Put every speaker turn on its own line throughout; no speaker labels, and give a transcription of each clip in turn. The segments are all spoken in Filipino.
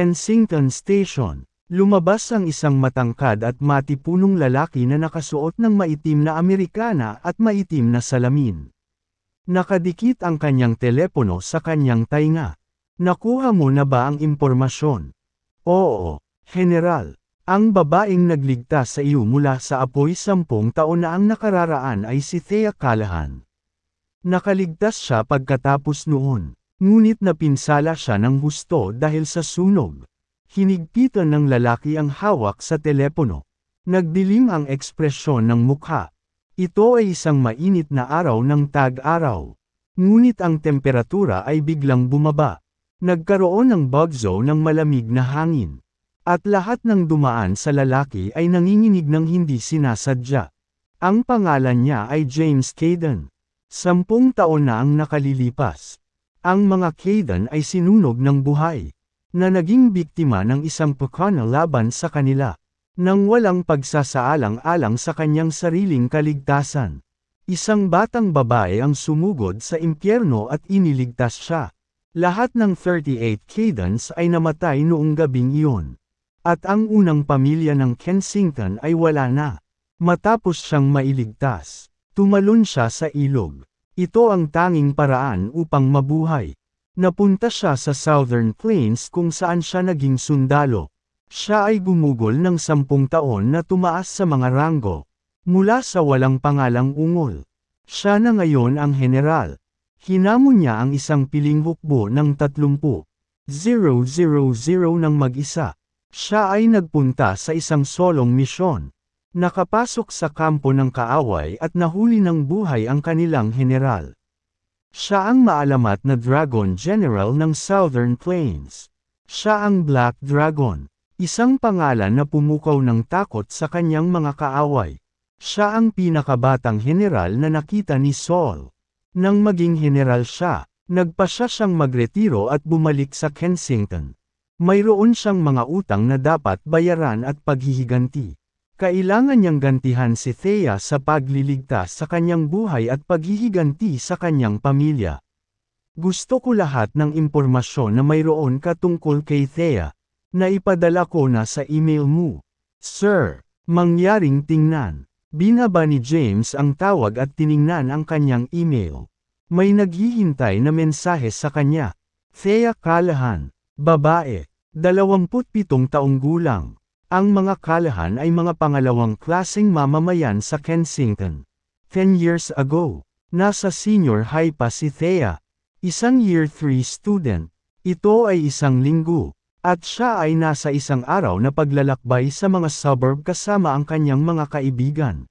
Kensington Station. Lumabas ang isang matangkad at matipunong lalaki na nakasuot ng maitim na Amerikana at maitim na salamin. Nakadikit ang kanyang telepono sa kanyang tainga. Nakuha mo na ba ang impormasyon? Oo, General. Ang babaeng nagligtas sa iyo mula sa apoy 10 taon na ang nakararaan ay si Thea Callahan. Nakaligtas siya pagkatapos noon, ngunit napinsala siya ng husto dahil sa sunog. Hinigpitan ng lalaki ang hawak sa telepono. Nagdilim ang ekspresyon ng mukha. Ito ay isang mainit na araw ng tag-araw. Ngunit ang temperatura ay biglang bumaba. Nagkaroon ng bugzo ng malamig na hangin. At lahat ng dumaan sa lalaki ay nanginginig ng hindi sinasadya. Ang pangalan niya ay James Caden. 10 taon na ang nakalilipas. Ang mga Caden ay sinunog ng buhay, na naging biktima ng isang pukana laban sa kanila, nang walang pagsasaalang-alang sa kanyang sariling kaligtasan. Isang batang babae ang sumugod sa impyerno at iniligtas siya. Lahat ng 38 Cadens ay namatay noong gabing iyon. At ang unang pamilya ng Kensington ay wala na. Matapos siyang mailigtas, tumalon siya sa ilog. Ito ang tanging paraan upang mabuhay. Napunta siya sa Southern Plains kung saan siya naging sundalo. Siya ay gumugol ng 10 taon na tumaas sa mga ranggo. Mula sa walang pangalang ungol. Siya na ngayon ang general. Hinamon niya ang isang piling hukbo ng 30,000 ng mag-isa. Siya ay nagpunta sa isang solong misyon. Nakapasok sa kampo ng kaaway at nahuli ng buhay ang kanilang general. Siya ang maalamat na Dragon General ng Southern Plains. Siya ang Black Dragon, isang pangalan na pumukaw ng takot sa kanyang mga kaaway. Siya ang pinakabatang general na nakita ni Saul. Nang maging general siya, nagpasya siyang magretiro at bumalik sa Kensington. Mayroon siyang mga utang na dapat bayaran at paghihiganti. Kailangan niyang gantihan si Thea sa pagliligtas sa kanyang buhay at paghihiganti sa kanyang pamilya. Gusto ko lahat ng impormasyon na mayroon ka tungkol kay Thea. Naipadala ko na sa email mo. Sir, mangyaring tingnan. Binaba ni James ang tawag at tiningnan ang kanyang email. May naghihintay na mensahe sa kanya. Thea Callahan, babae. 27 taong gulang. Ang mga Callahan ay mga pangalawang klaseng mamamayan sa Kensington. 10 years ago, nasa senior high pa si Thea. Isang year 3 student. Ito ay isang linggo. At siya ay nasa isang araw na paglalakbay sa mga suburb kasama ang kanyang mga kaibigan.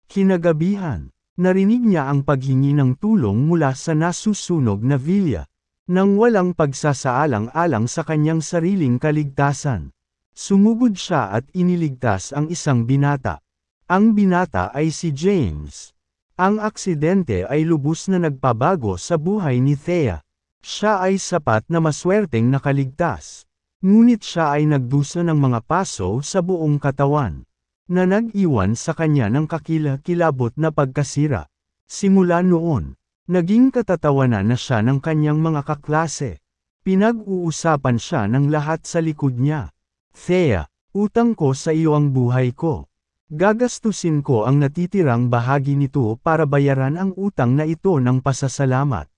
Kinagabihan, narinig niya ang paghingi ng tulong mula sa nasusunog na villa. Nang walang pagsasaalang-alang sa kanyang sariling kaligtasan. Sumugod siya at iniligtas ang isang binata. Ang binata ay si James. Ang aksidente ay lubos na nagpabago sa buhay ni Thea. Siya ay sapat na maswerteng nakaligtas. Ngunit siya ay nagdusa ng mga paso sa buong katawan, na nag-iwan sa kanya ng kakilakilabot na pagkasira. Simula noon, naging katatawanan na siya ng kanyang mga kaklase. Pinag-uusapan siya ng lahat sa likod niya. Thea, utang ko sa iyo ang buhay ko. Gagastusin ko ang natitirang bahagi nito para bayaran ang utang na ito ng pasasalamat.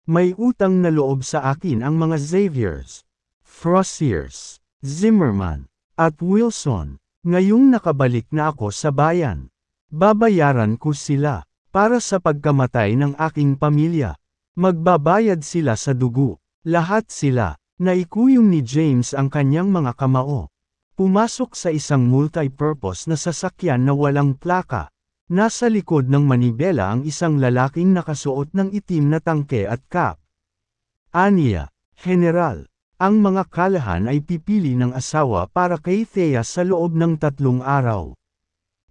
May utang na loob sa akin ang mga Xaviers, Frosiers, Zimmerman, at Wilson. Ngayong nakabalik na ako sa bayan, babayaran ko sila. Para sa pagkamatay ng aking pamilya. Magbabayad sila sa dugo. Lahat sila. Naikuyong ni James ang kanyang mga kamao. Pumasok sa isang multi-purpose na sasakyan na walang plaka. Nasa likod ng manibela ang isang lalaking nakasuot ng itim na tangke at cap. Aniya, General, ang mga Callahan ay pipili ng asawa para kay Thea sa loob ng 3 araw.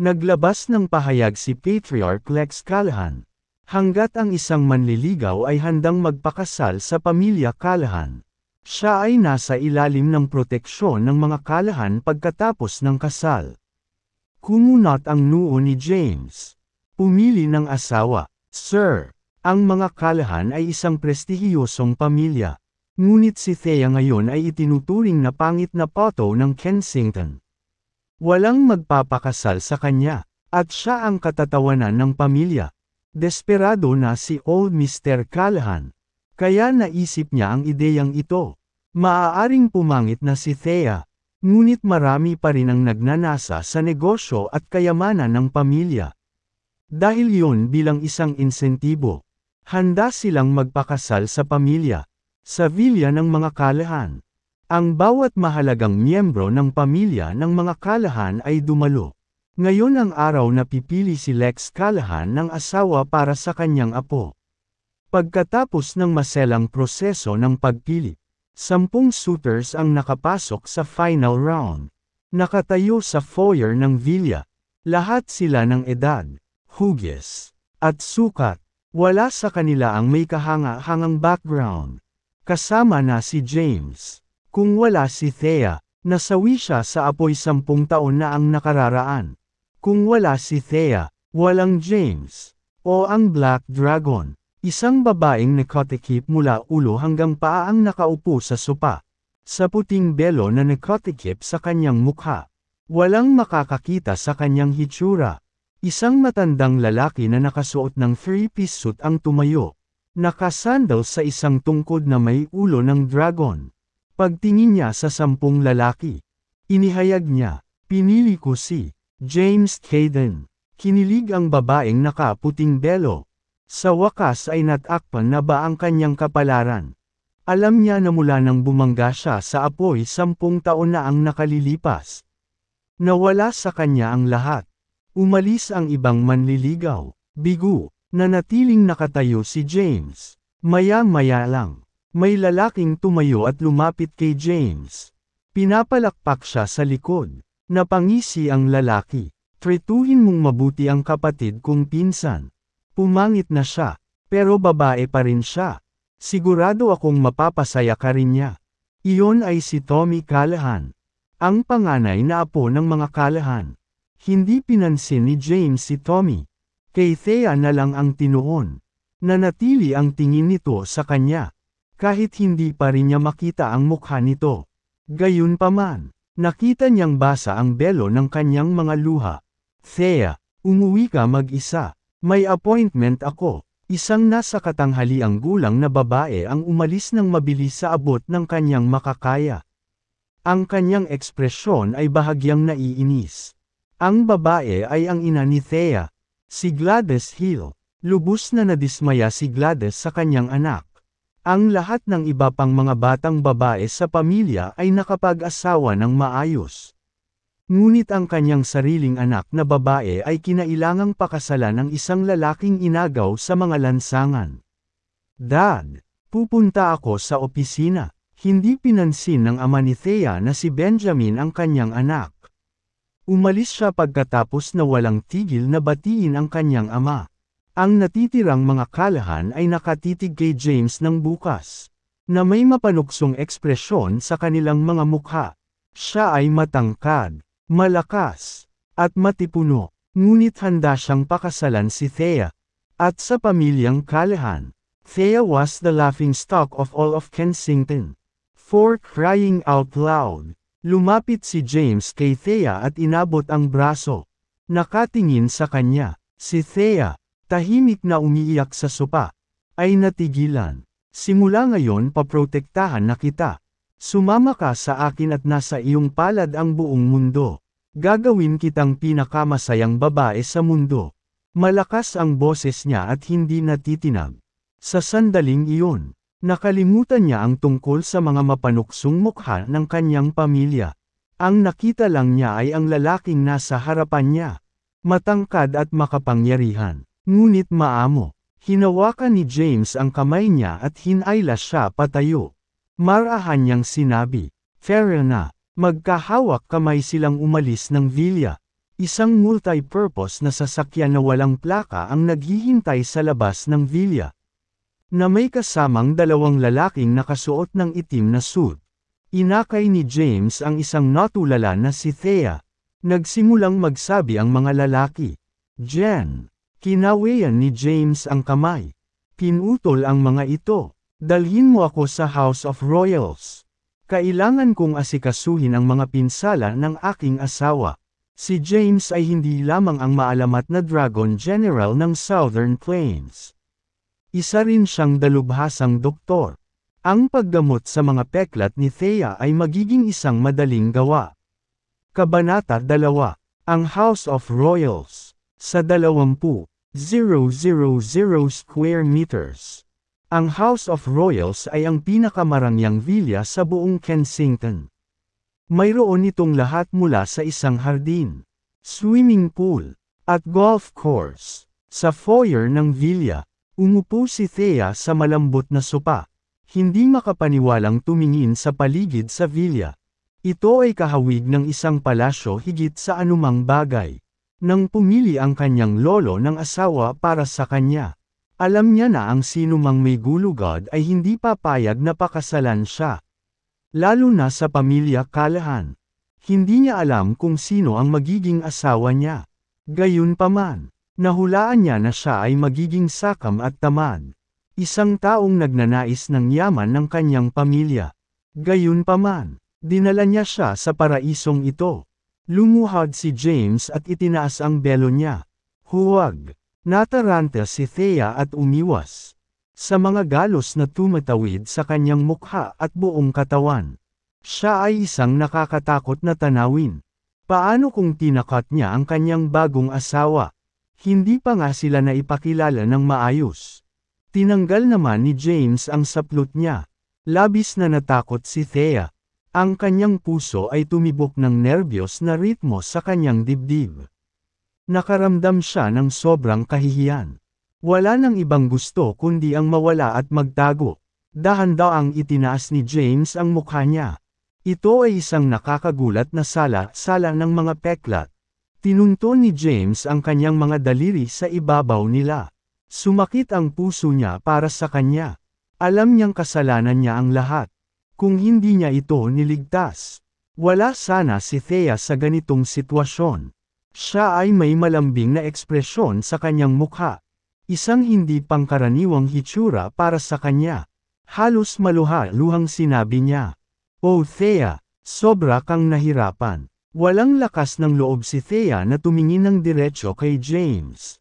Naglabas ng pahayag si Patriarch Lex Callahan. Hanggat ang isang manliligaw ay handang magpakasal sa pamilya Callahan, siya ay nasa ilalim ng proteksyon ng mga Callahan pagkatapos ng kasal. Kumunot ang noo ni James. Pumili ng asawa. Sir, ang mga Callahan ay isang prestihiyosong pamilya. Ngunit si Thea ngayon ay itinuturing na pangit na poto ng Kensington. Walang magpapakasal sa kanya, at siya ang katatawanan ng pamilya. Desperado na si Old Mr. Callahan. Kaya naisip niya ang ideyang ito. Maaaring pumangit na si Thea, ngunit marami pa rin ang nagnanasa sa negosyo at kayamanan ng pamilya. Dahil yun bilang isang insentibo, handa silang magpakasal sa pamilya, sa villa ng mga Callahan. Ang bawat mahalagang miyembro ng pamilya ng mga Callahan ay dumalo. Ngayon ang araw na pipili si Lex Callahan ng asawa para sa kanyang apo. Pagkatapos ng maselang proseso ng pagpili, 10 suitors ang nakapasok sa final round. Nakatayo sa foyer ng villa. Lahat sila ng edad, hugis, at sukat. Wala sa kanila ang may kahanga-hangang background. Kasama na si James. Kung wala si Thea, nasawi siya sa apoy 10 taon na ang nakararaan. Kung wala si Thea, walang James. O ang Black Dragon. Isang babaeng nakatikip mula ulo hanggang paa ang nakaupo sa sopa. Sa puting belo na nakatikip sa kanyang mukha. Walang makakakita sa kanyang hitsura. Isang matandang lalaki na nakasuot ng 3-piece suit ang tumayo. Nakasandal sa isang tungkod na may ulo ng dragon. Pagtingin niya sa 10 lalaki, inihayag niya, pinili ko si James Caden. Kinilig ang babaeng nakaputing belo. Sa wakas ay natakpan na ba ang kanyang kapalaran. Alam niya na mula nang bumangga siya sa apoy 10 taon na ang nakalilipas. Nawala sa kanya ang lahat. Umalis ang ibang manliligaw. Bigo, nanatiling nakatayo si James. Maya-maya lang, may lalaking tumayo at lumapit kay James. Pinapalakpak siya sa likod. Napangisi ang lalaki. Tretuhin mong mabuti ang kapatid kong pinsan. Pumangit na siya, pero babae pa rin siya. Sigurado akong mapapasaya ka rin niya. Iyon ay si Tommy Callahan. Ang panganay na apo ng mga Callahan. Hindi pinansin ni James si Tommy. Kay Thea na lang ang tinuon. Nanatili ang tingin nito sa kanya. Kahit hindi pa rin niya makita ang mukha nito. Gayunpaman, nakita niyang basa ang belo ng kanyang mga luha. Thea, umuwi ka mag-isa. May appointment ako. Isang nasa katanghaliang gulang na babae ang umalis ng mabilis sa abot ng kanyang makakaya. Ang kanyang ekspresyon ay bahagyang naiinis. Ang babae ay ang ina ni Thea, si Gladys Hill. Lubos na nadismaya si Gladys sa kanyang anak. Ang lahat ng iba pang mga batang babae sa pamilya ay nakapag-asawa ng maayos. Ngunit ang kanyang sariling anak na babae ay kinailangang pakasalan ng isang lalaking inagaw sa mga lansangan. Dad, pupunta ako sa opisina. Hindi pinansin ng ama ni Thea na si Benjamin ang kanyang anak. Umalis siya pagkatapos na walang tigil na batiin ang kanyang ama. Ang natitirang mga Callahan ay nakatitig kay James ng bukas, na may mapanuksong ekspresyon sa kanilang mga mukha. Siya ay matangkad, malakas, at matipuno, ngunit handa siyang pakasalan si Thea. At sa pamilyang Callahan, Thea was the laughingstock of all of Kensington. For crying out loud, lumapit si James kay Thea at inabot ang braso. Nakatingin sa kanya, si Thea, tahimik na umiiyak sa sopa, ay natigilan. Simula ngayon paprotektahan na kita. Sumama ka sa akin at nasa iyong palad ang buong mundo. Gagawin kitang pinakamasayang babae sa mundo. Malakas ang boses niya at hindi natitinag. Sa sandaling iyon, nakalimutan niya ang tungkol sa mga mapanuksong mukha ng kanyang pamilya. Ang nakita lang niya ay ang lalaking nasa harapan niya. Matangkad at makapangyarihan, ngunit maamo. Hinawakan ni James ang kamay niya at hinayla siya patayo. Marahan niyang sinabi, "Fair na." Magkahawak kamay silang umalis ng villa. Isang multi-purpose na sasakyan na walang plaka ang naghihintay sa labas ng villa. Na may kasamang 2 lalaking nakasuot ng itim na suit. Inakay ni James ang isang natulala na si Thea. Nagsimulang magsabi ang mga lalaki. "Jen." Kinawayan ni James ang kamay. Pinutol ang mga ito. Dalhin mo ako sa House of Royals. Kailangan kong asikasuhin ang mga pinsala ng aking asawa. Si James ay hindi lamang ang maalamat na Dragon General ng Southern Plains. Isa rin siyang dalubhasang doktor. Ang paggamot sa mga peklat ni Thea ay magiging isang madaling gawa. Kabanata 2. Ang House of Royals. Sa 20,000 square meters. Ang House of Royals ay ang pinakamarangyang villa sa buong Kensington. Mayroon itong lahat mula sa isang hardin, swimming pool, at golf course. Sa foyer ng villa, umupo si Thea sa malambot na sopa, hindi makapaniwalang tumingin sa paligid sa villa. Ito ay kahawig ng isang palasyo higit sa anumang bagay. Nang pumili ang kanyang lolo ng asawa para sa kanya, alam niya na ang sino mang may gulugod ay hindi papayag na pakasalan siya. Lalo na sa pamilya Callahan. Hindi niya alam kung sino ang magiging asawa niya. Gayunpaman, nahulaan niya na siya ay magiging sakam at tamad. Isang taong nagnanais ng yaman ng kanyang pamilya. Gayunpaman, dinala niya siya sa paraisong ito. Lumuhod si James at itinaas ang belo niya. Huwag! Nataranta si Thea at umiwas. Sa mga galos na tumatawid sa kanyang mukha at buong katawan. Siya ay isang nakakatakot na tanawin. Paano kung tinakat niya ang kanyang bagong asawa? Hindi pa nga sila na ipakilala ng maayos. Tinanggal naman ni James ang saplot niya. Labis na natakot si Thea. Ang kanyang puso ay tumibok ng nerbiyos na ritmo sa kanyang dibdib. Nakaramdam siya ng sobrang kahihiyan. Wala nang ibang gusto kundi ang mawala at magtago. Dahan-daang itinaas ni James ang mukha niya. Ito ay isang nakakagulat na sala-sala ng mga peklat. Tinunton ni James ang kanyang mga daliri sa ibabaw nila. Sumakit ang puso niya para sa kanya. Alam niyang kasalanan niya ang lahat. Kung hindi niya ito niligtas, wala sana si Thea sa ganitong sitwasyon. Siya ay may malambing na ekspresyon sa kanyang mukha. Isang hindi pangkaraniwang hitsura para sa kanya. Halos maluha-luhang sinabi niya, "Oh Thea, sobra kang nahirapan." Walang lakas ng loob si Thea na tumingin ng diretso kay James.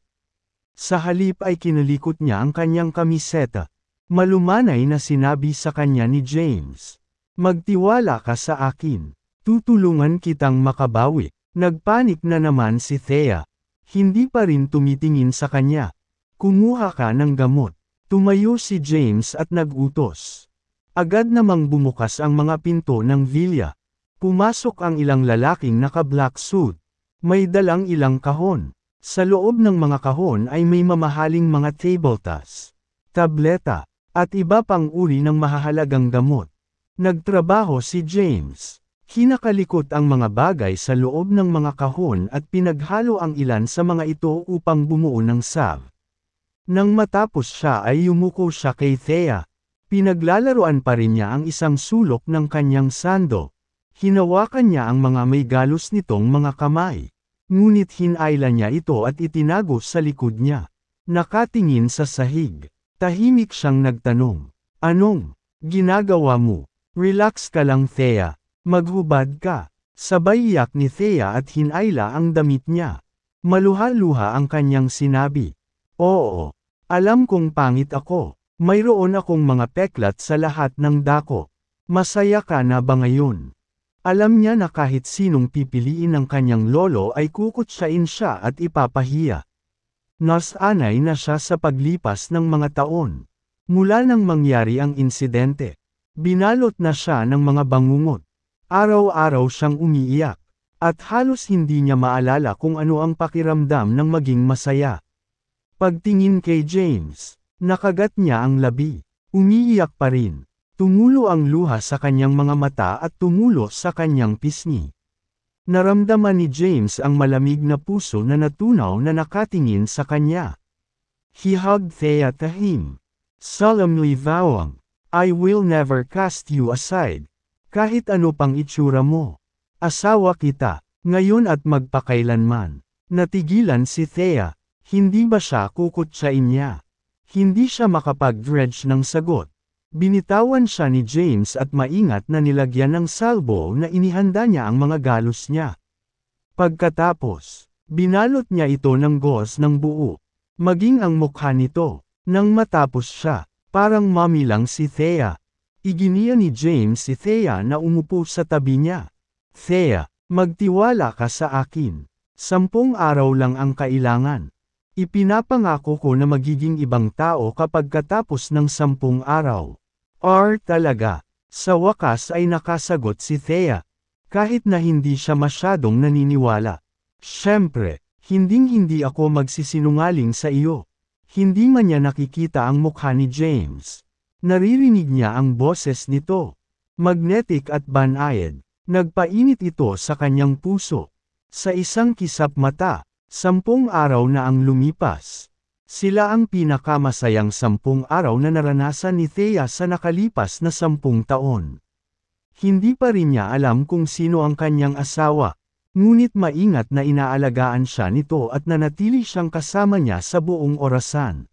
Sa halip ay kinalikot niya ang kanyang kamiseta. Malumanay na sinabi sa kanya ni James, "Magtiwala ka sa akin. Tutulungan kitang makabawi." Nagpanik na naman si Thea. Hindi pa rin tumitingin sa kanya. "Kumuha ka ng gamot." Tumayo si James at nagutos. Agad namang bumukas ang mga pinto ng villa. Pumasok ang ilang lalaking naka-black suit. May dalang ilang kahon. Sa loob ng mga kahon ay may mamahaling mga tabletas, tableta, at iba pang uri ng mahahalagang gamot. Nagtrabaho si James. Kinakalikot ang mga bagay sa loob ng mga kahon at pinaghalo ang ilan sa mga ito upang bumuo ng salve. Nang matapos siya ay yumuko siya kay Thea. Pinaglalaroan pa rin niya ang isang sulok ng kanyang sando. Hinawakan niya ang mga may galos nitong mga kamay. Ngunit hinayla niya ito at itinago sa likod niya. Nakatingin sa sahig. Tahimik siyang nagtanong, "Anong ginagawa mo? Relax ka lang Thea. Maghubad ka." Sabay iyak ni Thea at hinayla ang damit niya. Maluha-luha ang kanyang sinabi, "Oo, alam kong pangit ako. Mayroon akong mga peklat sa lahat ng dako. Masaya ka na ba ngayon?" Alam niya na kahit sinong pipiliin ng kanyang lolo ay kukutsain siya at ipapahiya. Nasanay na siya sa paglipas ng mga taon. Mula nang mangyari ang insidente, binalot na siya ng mga bangungot. Araw-araw siyang umiiyak, at halos hindi niya maalala kung ano ang pakiramdam ng maging masaya. Pagtingin kay James, nakagat niya ang labi. Umiiyak pa rin. Tumulo ang luha sa kanyang mga mata at tumulo sa kanyang pisngi. Naramdaman ni James ang malamig na puso na natunaw na nakatingin sa kanya. He hugged Thea to him, solemnly vowing, "I will never cast you aside. Kahit ano pang itsura mo. Asawa kita, ngayon at magpakailanman." Natigilan si Thea. Hindi ba siya kukutsain niya? Hindi siya makapag-dredge ng sagot. Binitawan siya ni James at maingat na nilagyan ng salbo na inihanda niya ang mga galos niya. Pagkatapos, binalot niya ito ng gauze ng buo, maging ang mukha nito. Nang matapos siya, parang mommy lang si Thea. Iginiya ni James si Thea na umupo sa tabi niya. Thea, magtiwala ka sa akin. 10 araw lang ang kailangan. Ipinapangako ko na magiging ibang tao kapag katapos ng 10 araw. Talaga. Sa wakas ay nakasagot si Thea. Kahit na hindi siya masyadong naniniwala. Siyempre, hinding-hindi ako magsisinungaling sa iyo. Hindi man niya nakikita ang mukha ni James. Naririnig niya ang boses nito. Magnetic at banayad. Nagpainit ito sa kanyang puso. Sa isang kisap mata, 10 araw na ang lumipas. Sila ang pinakamasayang 10 araw na naranasan ni Thea sa nakalipas na 10 taon. Hindi pa rin niya alam kung sino ang kanyang asawa. Ngunit maingat na inaalagaan siya nito at nanatili siyang kasama niya sa buong orasan.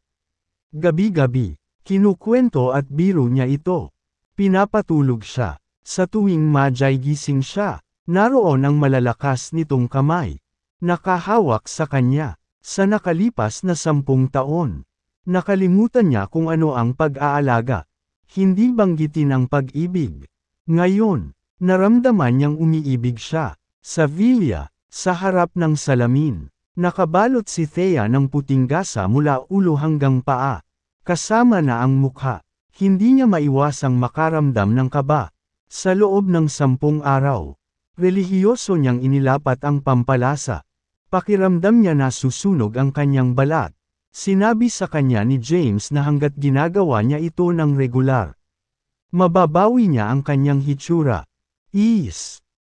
Gabi-gabi, kinukwento at biro niya ito. Pinapatulog siya. Sa tuwing madyay gising siya, naroon ang malalakas nitong kamay. Nakahawak sa kanya. Sa nakalipas na 10 taon. Nakalimutan niya kung ano ang pag-aalaga. Hindi banggitin ang pag-ibig. Ngayon, naramdaman niyang umiibig siya. Sa villa, sa harap ng salamin, nakabalot si Thea ng puting gasa mula ulo hanggang paa. Kasama na ang mukha. Hindi niya maiwasang makaramdam ng kaba. Sa loob ng 10 araw, relihiyoso niyang inilapat ang pampalasa. Pakiramdam niya na susunog ang kanyang balat. Sinabi sa kanya ni James na hanggat ginagawa niya ito ng regular, mababawi niya ang kanyang hitsura.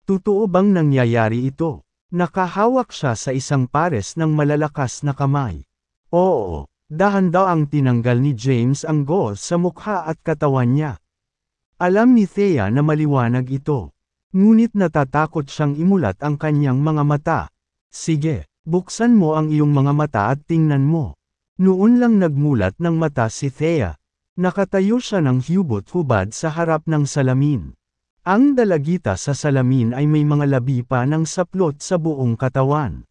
Totoo bang nangyayari ito? Nakahawak siya sa isang pares ng malalakas na kamay. Oo, dahan-daang tinanggal ni James ang gauze sa mukha at katawan niya. Alam ni Thea na maliwanag ito. Ngunit natatakot siyang imulat ang kanyang mga mata. Sige, buksan mo ang iyong mga mata at tingnan mo. Noon lang nagmulat ng mata si Thea. Nakatayo siya ng hubot-hubad sa harap ng salamin. Ang dalagita sa salamin ay may mga labi pa ng saplot sa buong katawan.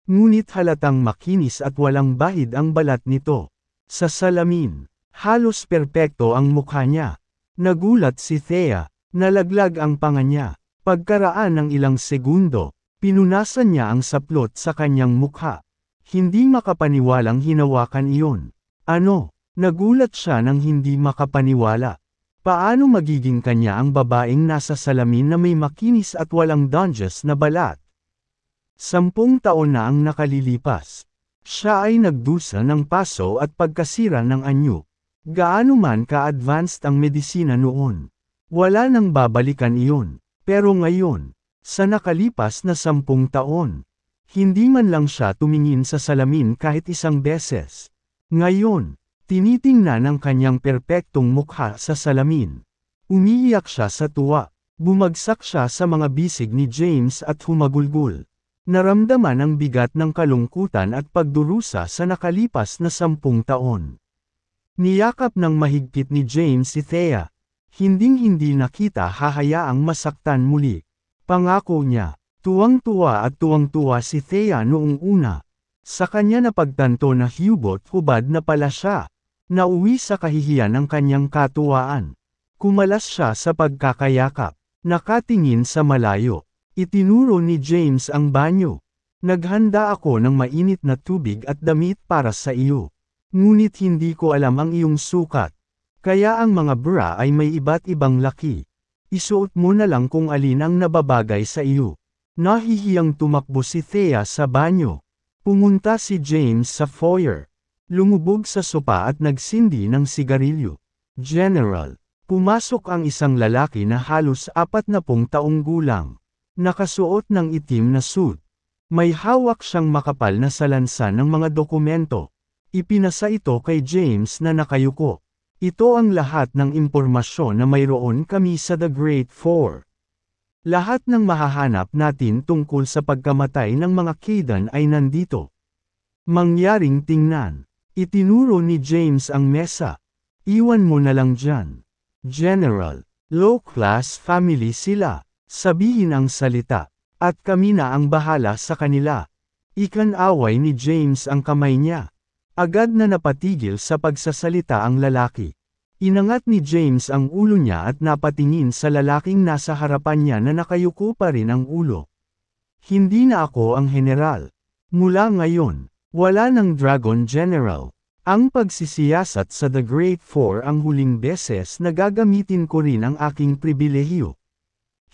Ngunit halatang makinis at walang bahid ang balat nito. Sa salamin, halos perpekto ang mukha niya. Nagulat si Thea, nalaglag ang panga niya. Pagkaraan ng ilang segundo, pinunasan niya ang saplot sa kanyang mukha. Hindi makapaniwalang hinawakan iyon. Ano? Nagulat siya nang hindi makapaniwala. Paano magiging kanya ang babaeng nasa salamin na may makinis at walang dungeous na balat? 10 taon na ang nakalilipas. Siya ay nagdusa ng paso at pagkasira ng anyo. Gaano man ka-advanced ang medisina noon. Wala nang babalikan iyon. Pero ngayon, sa nakalipas na 10 taon, hindi man lang siya tumingin sa salamin kahit isang beses. Ngayon, tinitingnan ang kanyang perpektong mukha sa salamin. Umiiyak siya sa tuwa. Bumagsak siya sa mga bisig ni James at humagulgol. Naramdaman ang bigat ng kalungkutan at pagdurusa sa nakalipas na 10 taon. Niyakap ng mahigpit ni James si Thea. Hinding-hindi na kita hahayaang masaktan muli. Pangako niya. Tuwang-tuwa at tuwang-tuwa si Thea noong una. Sa kanya napagtanto na hubot-hubad na pala siya. Nauwi sa kahihiyan ng kanyang katuwaan. Kumalas siya sa pagkakayakap. Nakatingin sa malayo. Itinuro ni James ang banyo. Naghanda ako ng mainit na tubig at damit para sa iyo. Ngunit hindi ko alam ang iyong sukat. Kaya ang mga bra ay may iba't ibang laki. Isuot mo na lang kung alin ang nababagay sa iyo. Nahihiyang tumakbo si Thea sa banyo. Pumunta si James sa foyer. Lumubog sa sopa at nagsindi ng sigarilyo. General, pumasok ang isang lalaki na halos 40 taong gulang. Nakasuot ng itim na suit. May hawak siyang makapal na salansan ng mga dokumento. Ipinasa ito kay James na nakayuko. Ito ang lahat ng impormasyon na mayroon kami sa The Great Four. Lahat ng mahahanap natin tungkol sa pagkamatay ng mga Kaidan ay nandito. Mangyaring tingnan. Itinuro ni James ang mesa. Iwan mo na lang dyan. General, low-class family sila. Sabihin ang salita. At kami na ang bahala sa kanila. Ikan-away ni James ang kamay niya. Agad na napatigil sa pagsasalita ang lalaki. Inangat ni James ang ulo niya at napatingin sa lalaking nasa harapan niya na nakayuko pa rin ang ulo. Hindi na ako ang general. Mula ngayon, wala ng Dragon General. Ang pagsisiyasat sa The Great Four ang huling beses na gagamitin ko rin ang aking pribilehiyo.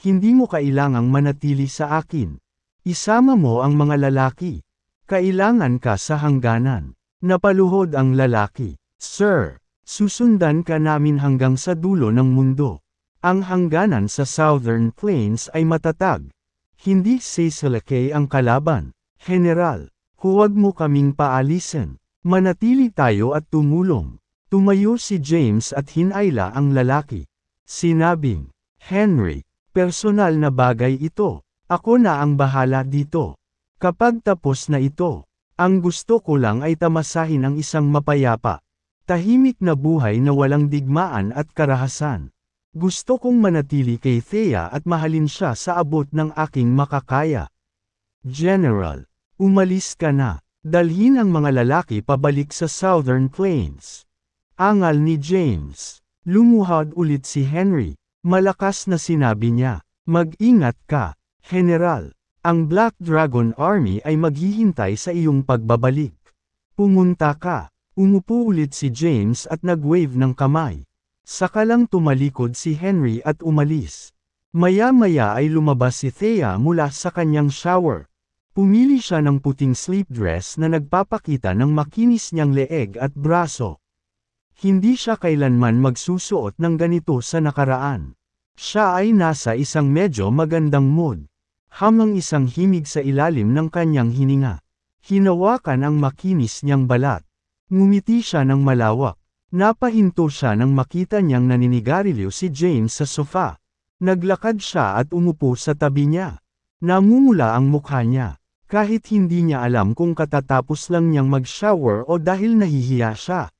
Hindi mo kailangang manatili sa akin. Isama mo ang mga lalaki. Kailangan ka sa hangganan. Napaluhod ang lalaki. Sir, susundan ka namin hanggang sa dulo ng mundo. Ang hangganan sa Southern Plains ay matatag. Hindi Cecilake ang kalaban. General, huwag mo kaming paalisin. Manatili tayo at tumulong. Tumayo si James at hinayla ang lalaki. Sinabing, Henry, personal na bagay ito. Ako na ang bahala dito. Kapag tapos na ito, ang gusto ko lang ay tamasahin ang isang mapayapa. Tahimik na buhay na walang digmaan at karahasan. Gusto kong manatili kay Thea at mahalin siya sa abot ng aking makakaya. General, umalis ka na. Dalhin ang mga lalaki pabalik sa Southern Plains. Angal ni James. Lumuhod ulit si Henry. Malakas na sinabi niya, mag-ingat ka, General. Ang Black Dragon Army ay maghihintay sa iyong pagbabalik. Pumunta ka. Umupo ulit si James at nag-wave ng kamay. Saka lang tumalikod si Henry at umalis. Maya-maya ay lumabas si Thea mula sa kanyang shower. Pumili siya ng puting sleep dress na nagpapakita ng makinis niyang leeg at braso. Hindi siya kailanman magsusuot ng ganito sa nakaraan. Siya ay nasa isang medyo magandang mood. Hamang isang himig sa ilalim ng kanyang hininga. Hinawakan ang makinis niyang balat. Ngumiti siya ng malawak. Napahinto siya nang makita niyang naninigarilyo si James sa sofa. Naglakad siya at umupo sa tabi niya. Namumula ang mukha niya. Kahit hindi niya alam kung katatapos lang niyang mag-shower o dahil nahihiya siya.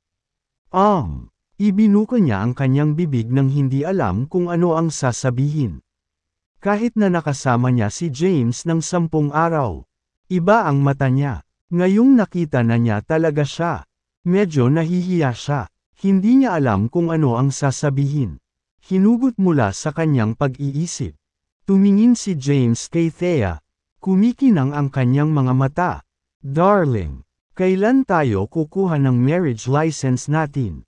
Ibinuka niya ang kanyang bibig nang hindi alam kung ano ang sasabihin. Kahit na nakasama niya si James ng 10 araw. Iba ang mata niya. Ngayong nakita na niya talaga siya. Medyo nahihiya siya. Hindi niya alam kung ano ang sasabihin. Hinugot mula sa kanyang pag-iisip. Tumingin si James kay Thea. Kumikinang ang kanyang mga mata. Darling, kailan tayo kukuha ng marriage license natin?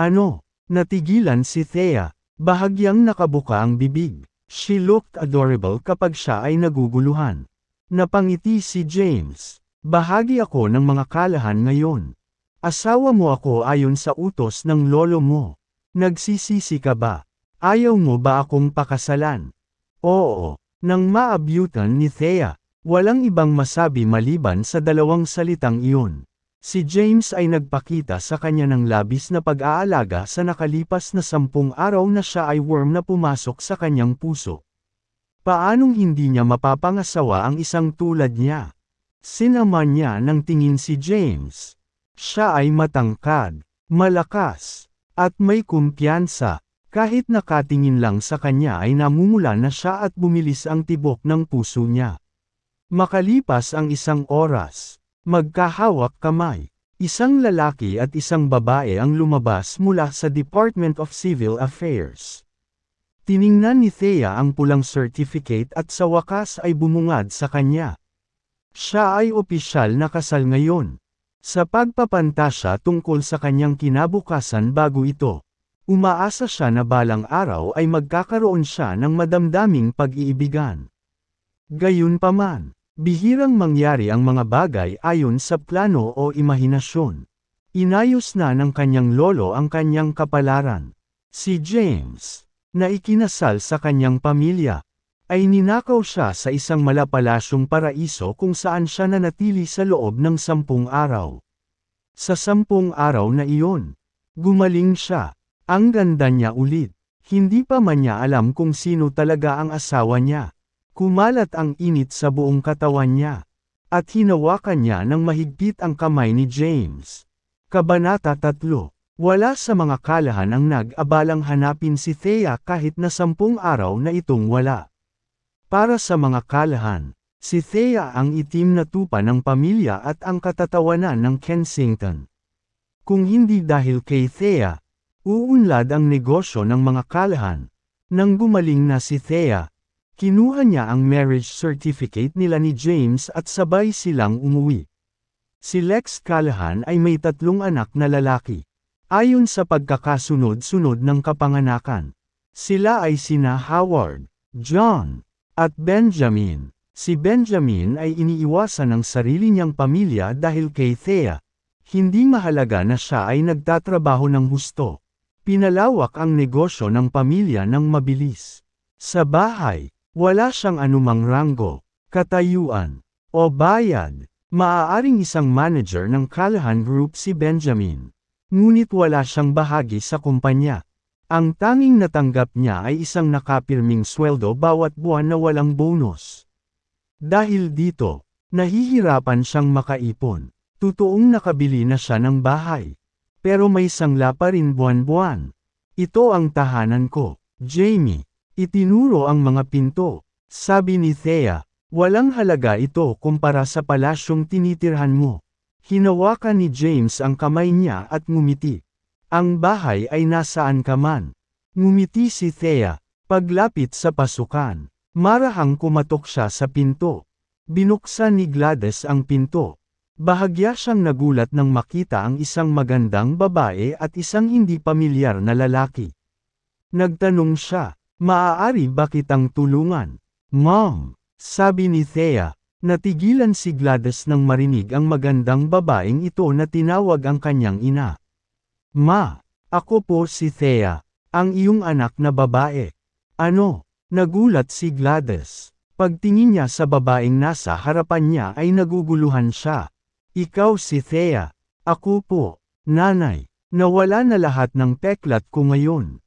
Ano? Natigilan si Thea. Bahagyang nakabuka ang bibig. She looked adorable kapag siya ay naguguluhan. Napangiti si James. Bahagi ako ng mga kalahan ngayon. Asawa mo ako ayon sa utos ng lolo mo. Nagsisisi ka ba? Ayaw mo ba akong pakasalan? Oo. Nang maabyutan ni Thea, walang ibang masabi maliban sa dalawang salitang iyon. Si James ay nagpakita sa kanya ng labis na pag-aalaga sa nakalipas na 10 araw na siya ay warm na pumasok sa kanyang puso. Paanong hindi niya mapapangasawa ang isang tulad niya? Sinaman niya ng tingin si James. Siya ay matangkad, malakas, at may kumpiyansa. Kahit nakatingin lang sa kanya ay namumula na siya at bumilis ang tibok ng puso niya. Makalipas ang 1 oras, magkahawak kamay. Isang lalaki at isang babae ang lumabas mula sa Department of Civil Affairs. Tiningnan ni Thea ang pulang certificate at sa wakas ay bumungad sa kanya. Siya ay opisyal na kasal ngayon. Sa pagpapantasya tungkol sa kanyang kinabukasan bago ito. Umaasa siya na balang araw ay magkakaroon siya ng madamdaming pag-iibigan. Gayunpaman, bihirang mangyari ang mga bagay ayon sa plano o imahinasyon. Inayos na ng kanyang lolo ang kanyang kapalaran. Si James, na ikinasal sa kanyang pamilya, ay ninakaw siya sa isang malapalasyong paraiso kung saan siya nanatili sa loob ng 10 araw. Sa 10 araw na iyon, gumaling siya. Ang ganda niya ulit. Hindi pa man niya alam kung sino talaga ang asawa niya. Kumalat ang init sa buong katawan niya. At hinawakan niya ng mahigpit ang kamay ni James. Kabanata 3. Wala sa mga kalahan ang nag-abalang hanapin si Thea kahit na 10 araw na itong wala. Para sa mga kalahan, si Thea ang itim na tupa ng pamilya at ang katatawanan ng Kensington. Kung hindi dahil kay Thea, uunlad ang negosyo ng mga kalahan. Nang gumaling na si Thea, kinuha niya ang marriage certificate nila ni James at sabay silang umuwi. Si Lex Callahan ay may 3 anak na lalaki. Ayon sa pagkakasunod-sunod ng kapanganakan, sila ay sina Howard, John, at Benjamin. Si Benjamin ay iniiwasan ng sarili niyang pamilya dahil kay Thea. Hindi mahalaga na siya ay nagtatrabaho ng husto. Pinalawak ang negosyo ng pamilya ng mabilis. Sa bahay, wala siyang anumang ranggo, katayuan, o bayad. Maaaring isang manager ng Callahan Group si Benjamin. Ngunit wala siyang bahagi sa kumpanya. Ang tanging natanggap niya ay isang nakapirming sweldo bawat buwan na walang bonus. Dahil dito, nahihirapan siyang makaipon. Totoong nakabili na siya ng bahay. Pero may sangla pa rin buwan-buwan. Ito ang tahanan ko, Jamie. Itinuro ang mga pinto. Sabi ni Thea, walang halaga ito kumpara sa palasyong tinitirhan mo. Hinawakan ni James ang kamay niya at ngumiti. Ang bahay ay nasaan ka man. Ngumiti si Thea, paglapit sa pasukan. Marahang kumatok siya sa pinto. Binuksan ni Gladys ang pinto. Bahagya siyang nagulat nang makita ang isang magandang babae at isang hindi pamilyar na lalaki. Nagtanong siya, maaari ba kitang tulungan? Mom, sabi ni Thea. Natigilan si Gladys nang marinig ang magandang babaeng ito na tinawag ang kanyang ina. Ma, ako po si Thea, ang iyong anak na babae. Ano? Nagulat si Gladys. Pagtingin niya sa babaeng nasa harapan niya ay naguguluhan siya. Ikaw si Thea. Ako po, nanay. Nawala na lahat ng peklat ko ngayon.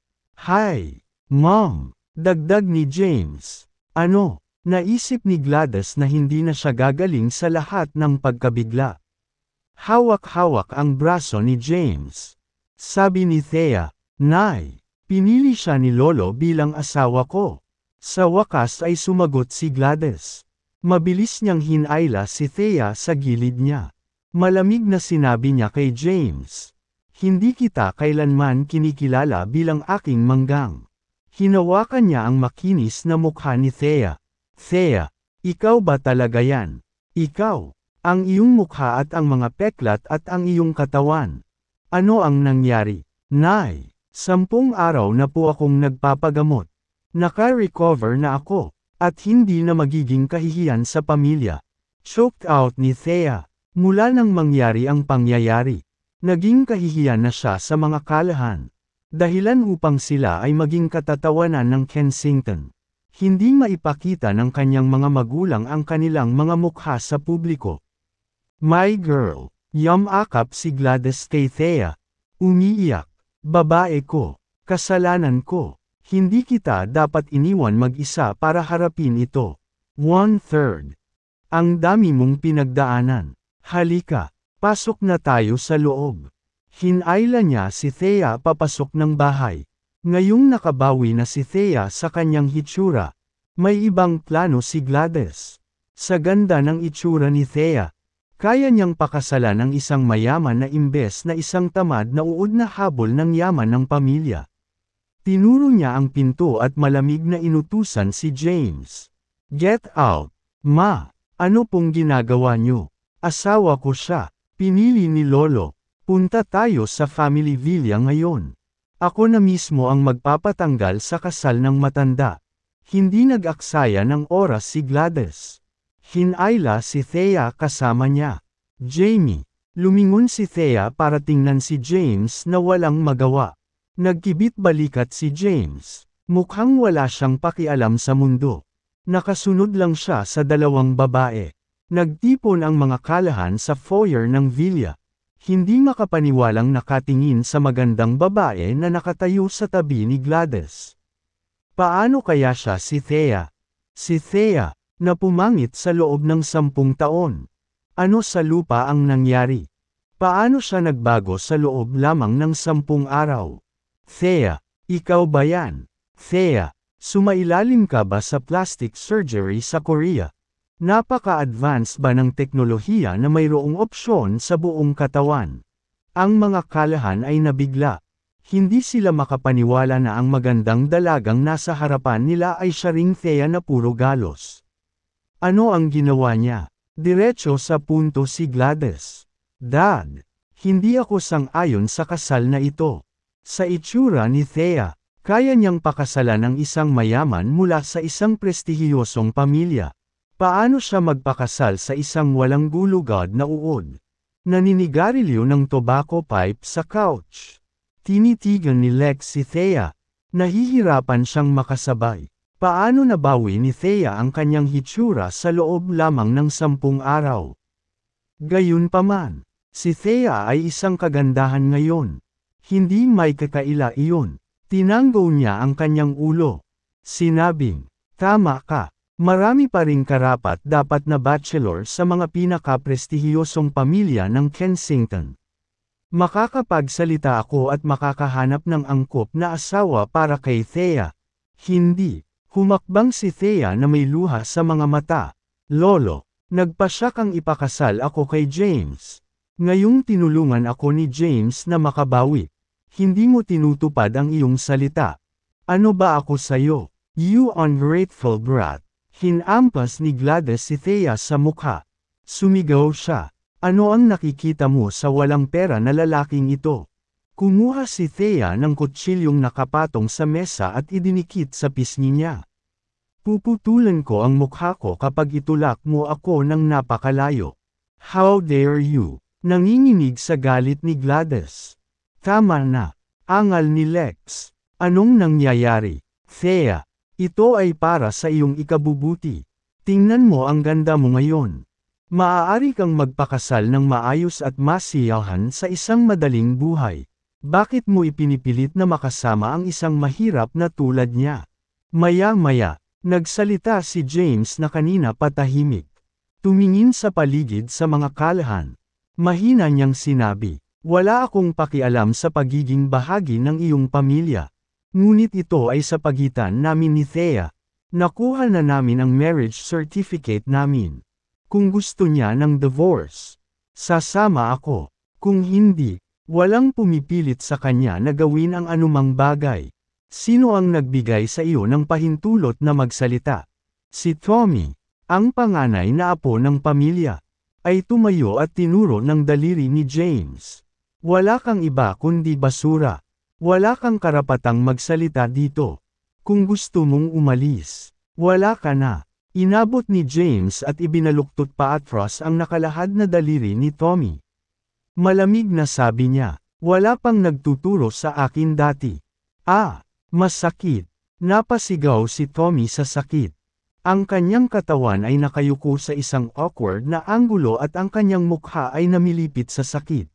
Hi, Mom, dagdag ni James. Ano? Naisip ni Gladys na hindi na siya gagaling sa lahat ng pagkabigla. Hawak-hawak ang braso ni James. Sabi ni Thea, Nay, pinili siya ni Lolo bilang asawa ko. Sa wakas ay sumagot si Gladys. Mabilis niyang hinayla si Thea sa gilid niya. Malamig na sinabi niya kay James. Hindi kita kailanman kinikilala bilang aking manggang. Hinawakan niya ang makinis na mukha ni Thea. Thea, ikaw ba talaga yan? Ikaw, ang iyong mukha at ang mga peklat at ang iyong katawan. Ano ang nangyari? Nay, 10 araw na po akong nagpapagamot. Naka-recover na ako, at hindi na magiging kahihiyan sa pamilya. Choked out ni Thea. Mula nang mangyari ang pangyayari, naging kahihiyan na siya sa mga kalahan. Dahilan upang sila ay maging katatawanan ng Kensington. Hindi maipakita ng kanyang mga magulang ang kanilang mga mukha sa publiko. My girl, yamakap si Gladys kay Thea. Umiiyak, babae ko, kasalanan ko. Hindi kita dapat iniwan mag-isa para harapin ito. 1/3. Ang dami mong pinagdaanan. Halika, pasok na tayo sa loob. Hinayla niya si Thea papasok ng bahay. Ngayong nakabawi na si Thea sa kanyang hitsura, may ibang plano si Gladys. Sa ganda ng itsura ni Thea, kaya niyang pakasalan ang isang mayaman na imbes na isang tamad na uod na habol ng yaman ng pamilya. Tinuro niya ang pinto at malamig na inutusan si James. Get out, Ma! Ano pong ginagawa niyo? Asawa ko siya. Pinili ni Lolo. Punta tayo sa family villa ngayon. Ako na mismo ang magpapatanggal sa kasal ng matanda. Hindi nag-aksaya ng oras si Gladys. Hinayla si Thea kasama niya. Jamie. Lumingon si Thea para tingnan si James na walang magawa. Nagkibit balikat si James. Mukhang wala siyang pakialam sa mundo. Nakasunod lang siya sa 2 babae. Nagtipon ang mga kalahan sa foyer ng villa. Hindi makapaniwalang nakatingin sa magandang babae na nakatayo sa tabi ni Gladys. Paano kaya siya si Thea? Si Thea, na pumangit sa loob ng 10 taon. Ano sa lupa ang nangyari? Paano siya nagbago sa loob lamang ng 10 araw? Thea, ikaw ba yan? Thea, sumailalim ka ba sa plastic surgery sa Korea? Napaka-advanced ba ng teknolohiya na mayroong opsyon sa buong katawan? Ang mga kalahan ay nabigla. Hindi sila makapaniwala na ang magandang dalagang nasa harapan nila ay siya ring Thea na puro galos. Ano ang ginawa niya? Diretso sa punto si Gladys. Dad, hindi ako sang-ayon sa kasal na ito. Sa itsura ni Thea, kaya niyang pakasalan ang isang mayaman mula sa isang prestihiyosong pamilya. Paano siya magpakasal sa isang walang gulugod na uod? Naninigarilyo ng tobacco pipe sa couch. Tinitigan ni Lex si Thea. Nahihirapan siyang makasabay. Paano nabawi ni Thea ang kanyang hitsura sa loob lamang ng 10 araw? Gayunpaman, si Thea ay isang kagandahan ngayon. Hindi may kakaila iyon. Tinanggaw niya ang kanyang ulo. Sinabing, tama ka. Marami pa ring karapat dapat na bachelor sa mga pinaka-prestihiyosong pamilya ng Kensington. Makakapagsalita ako at makakahanap ng angkop na asawa para kay Thea. Hindi. Humakbang si Thea na may luha sa mga mata. Lolo, nagpasya kang ipakasal ako kay James. Ngayong tinulungan ako ni James na makabawi. Hindi mo tinutupad ang iyong salita. Ano ba ako sayo? You ungrateful brat. Hinampas ni Gladys si Thea sa mukha. Sumigaw siya. Ano ang nakikita mo sa walang pera na lalaking ito? Kumuha si Thea ng kutsilyong nakapatong sa mesa at idinikit sa pisngi niya. Puputulan ko ang mukha ko kapag itulak mo ako ng napakalayo. How dare you? Nanginginig sa galit ni Gladys. Tama na. Angal ni Lex. Anong nangyayari? Thea, ito ay para sa iyong ikabubuti. Tingnan mo ang ganda mo ngayon. Maaari kang magpakasal ng maayos at masiyahan sa isang madaling buhay. Bakit mo ipinipilit na makasama ang isang mahirap na tulad niya? Maya-maya, nagsalita si James na kanina patahimik. Tumingin sa paligid sa mga kalahan. Mahina niyang sinabi, wala akong pakialam sa pagiging bahagi ng iyong pamilya. Ngunit ito ay sa pagitan namin ni Thea. Nakuha na namin ang marriage certificate namin. Kung gusto niya ng divorce, sasama ako. Kung hindi, walang pumipilit sa kanya na gawin ang anumang bagay. Sino ang nagbigay sa iyo ng pahintulot na magsalita? Si Tommy, ang panganay na apo ng pamilya, ay tumayo at tinuro ng daliri ni James. Wala kang iba kundi basura. Wala kang karapatang magsalita dito. Kung gusto mong umalis, wala ka na. Inabot ni James at ibinaluktot pa atras ang nakalahad na daliri ni Tommy. Malamig na sabi niya, wala pang nagtuturo sa akin dati. Ah, masakit. Napasigaw si Tommy sa sakit. Ang kanyang katawan ay nakayuko sa isang awkward na anggulo at ang kanyang mukha ay namilipit sa sakit.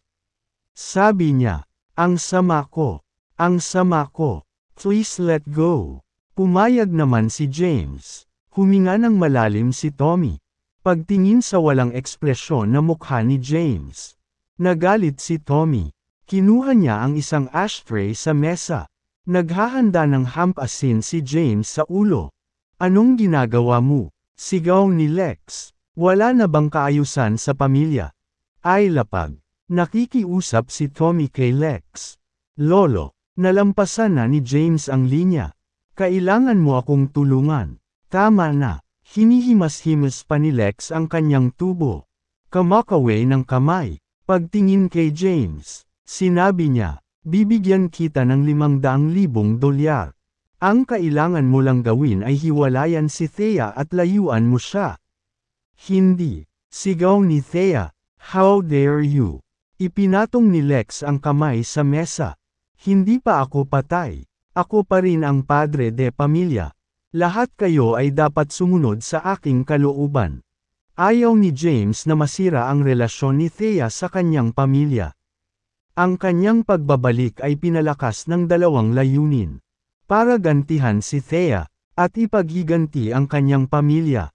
Sabi niya, ang sama ko. Ang sama ko. Please let go. Pumayag naman si James. Huminga ng malalim si Tommy. Pagtingin sa walang ekspresyon na mukha ni James. Nagalit si Tommy. Kinuha niya ang isang ashtray sa mesa. Naghahanda ng hampasin si James sa ulo. Anong ginagawa mo? Sigaw ni Lex. Wala na bang kaayusan sa pamilya? Ay lapag. Nakikiusap si Tommy kay Lex. Lolo, nalampasan na ni James ang linya. Kailangan mo akong tulungan. Tama na. Hinihimas-himas pa ni Lex ang kanyang tubo. Kamakaway ng kamay. Pagtingin kay James, sinabi niya, bibigyan kita ng $500,000. Ang kailangan mo lang gawin ay hiwalayan si Thea at layuan mo siya. Hindi. Sigaw ni Thea. How dare you? Ipinatong ni Lex ang kamay sa mesa. Hindi pa ako patay. Ako pa rin ang padre de pamilya. Lahat kayo ay dapat sumunod sa aking kalooban. Ayaw ni James na masira ang relasyon ni Thea sa kanyang pamilya. Ang kanyang pagbabalik ay pinalakas ng dalawang layunin. Para gantihan si Thea, at ipaghiganti ang kanyang pamilya.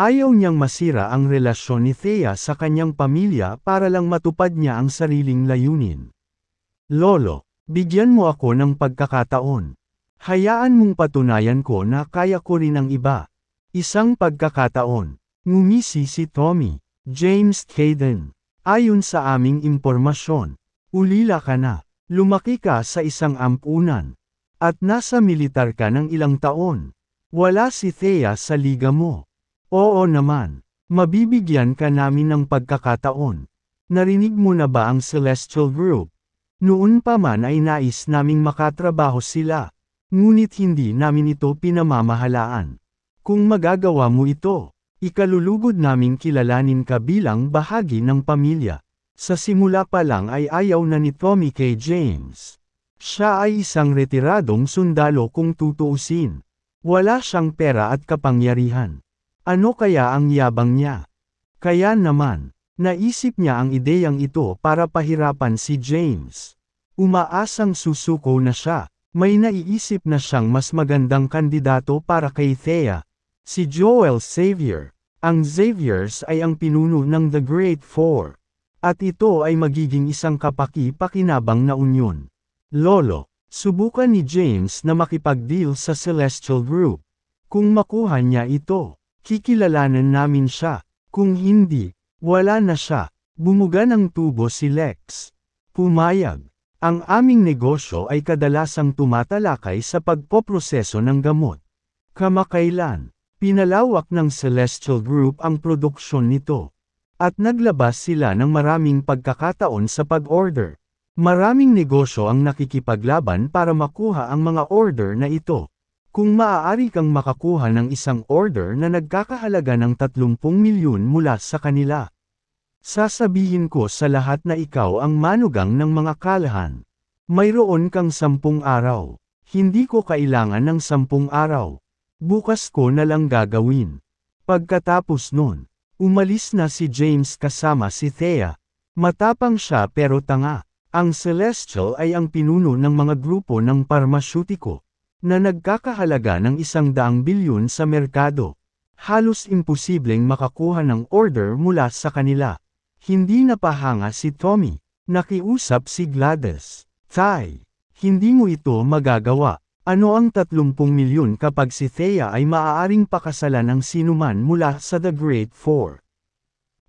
Ayaw niyang masira ang relasyon ni Thea sa kanyang pamilya para lang matupad niya ang sariling layunin. Lolo, bigyan mo ako ng pagkakataon. Hayaan mong patunayan ko na kaya ko rin ang iba. Isang pagkakataon. Ngumisi si Tommy. James Caden. Ayon sa aming impormasyon, ulila ka na. Lumaki ka sa isang ampunan. At nasa militar ka ng ilang taon. Wala si Thea sa liga mo. Oo naman. Mabibigyan ka namin ng pagkakataon. Narinig mo na ba ang Celestial Group? Noon pa man ay nais naming makatrabaho sila. Ngunit hindi namin ito pinamamahalaan. Kung magagawa mo ito, ikalulugod naming kilalanin ka bilang bahagi ng pamilya. Sa simula pa lang ay ayaw na ni Tommy kay James. Siya ay isang retiradong sundalo kung tutuusin. Wala siyang pera at kapangyarihan. Ano kaya ang yabang niya? Kaya naman, naisip niya ang ideyang ito para pahirapan si James. Umaasang susuko na siya. May naiisip na siyang mas magandang kandidato para kay Thea. Si Joel Xavier. Ang Xaviers ay ang pinuno ng The Great Four. At ito ay magiging isang kapaki-pakinabang na unyon. Lolo, subukan ni James na makipag-deal sa Celestial Group. Kung makuha niya ito, kikilalanan namin siya. Kung hindi, wala na siya. Bumuga ng tubo si Lex. Pumayag. Ang aming negosyo ay kadalasang tumatalakay sa pagpoproseso ng gamot. Kamakailan, pinalawak ng Celestial Group ang produksyon nito. At naglabas sila ng maraming pagkakataon sa pag-order. Maraming negosyo ang nakikipaglaban para makuha ang mga order na ito. Kung maaari kang makakuha ng isang order na nagkakahalaga ng 30 milyon mula sa kanila, sasabihin ko sa lahat na ikaw ang manugang ng mga kalahan. Mayroon kang 10 araw. Hindi ko kailangan ng 10 araw. Bukas ko na lang gagawin. Pagkatapos nun, umalis na si James kasama si Thea. Matapang siya pero tanga. Ang Celestial ay ang pinuno ng mga grupo ng parmasyutiko na nagkakahalaga ng 100 bilyon sa merkado. Halos imposibleng makakuha ng order mula sa kanila. Hindi napahanga si Tommy. Nakiusap si Gladys. Tay, hindi mo ito magagawa. Ano ang 30 milyon kapag si Thea ay maaaring pakasalan ng sinuman mula sa The Great Four?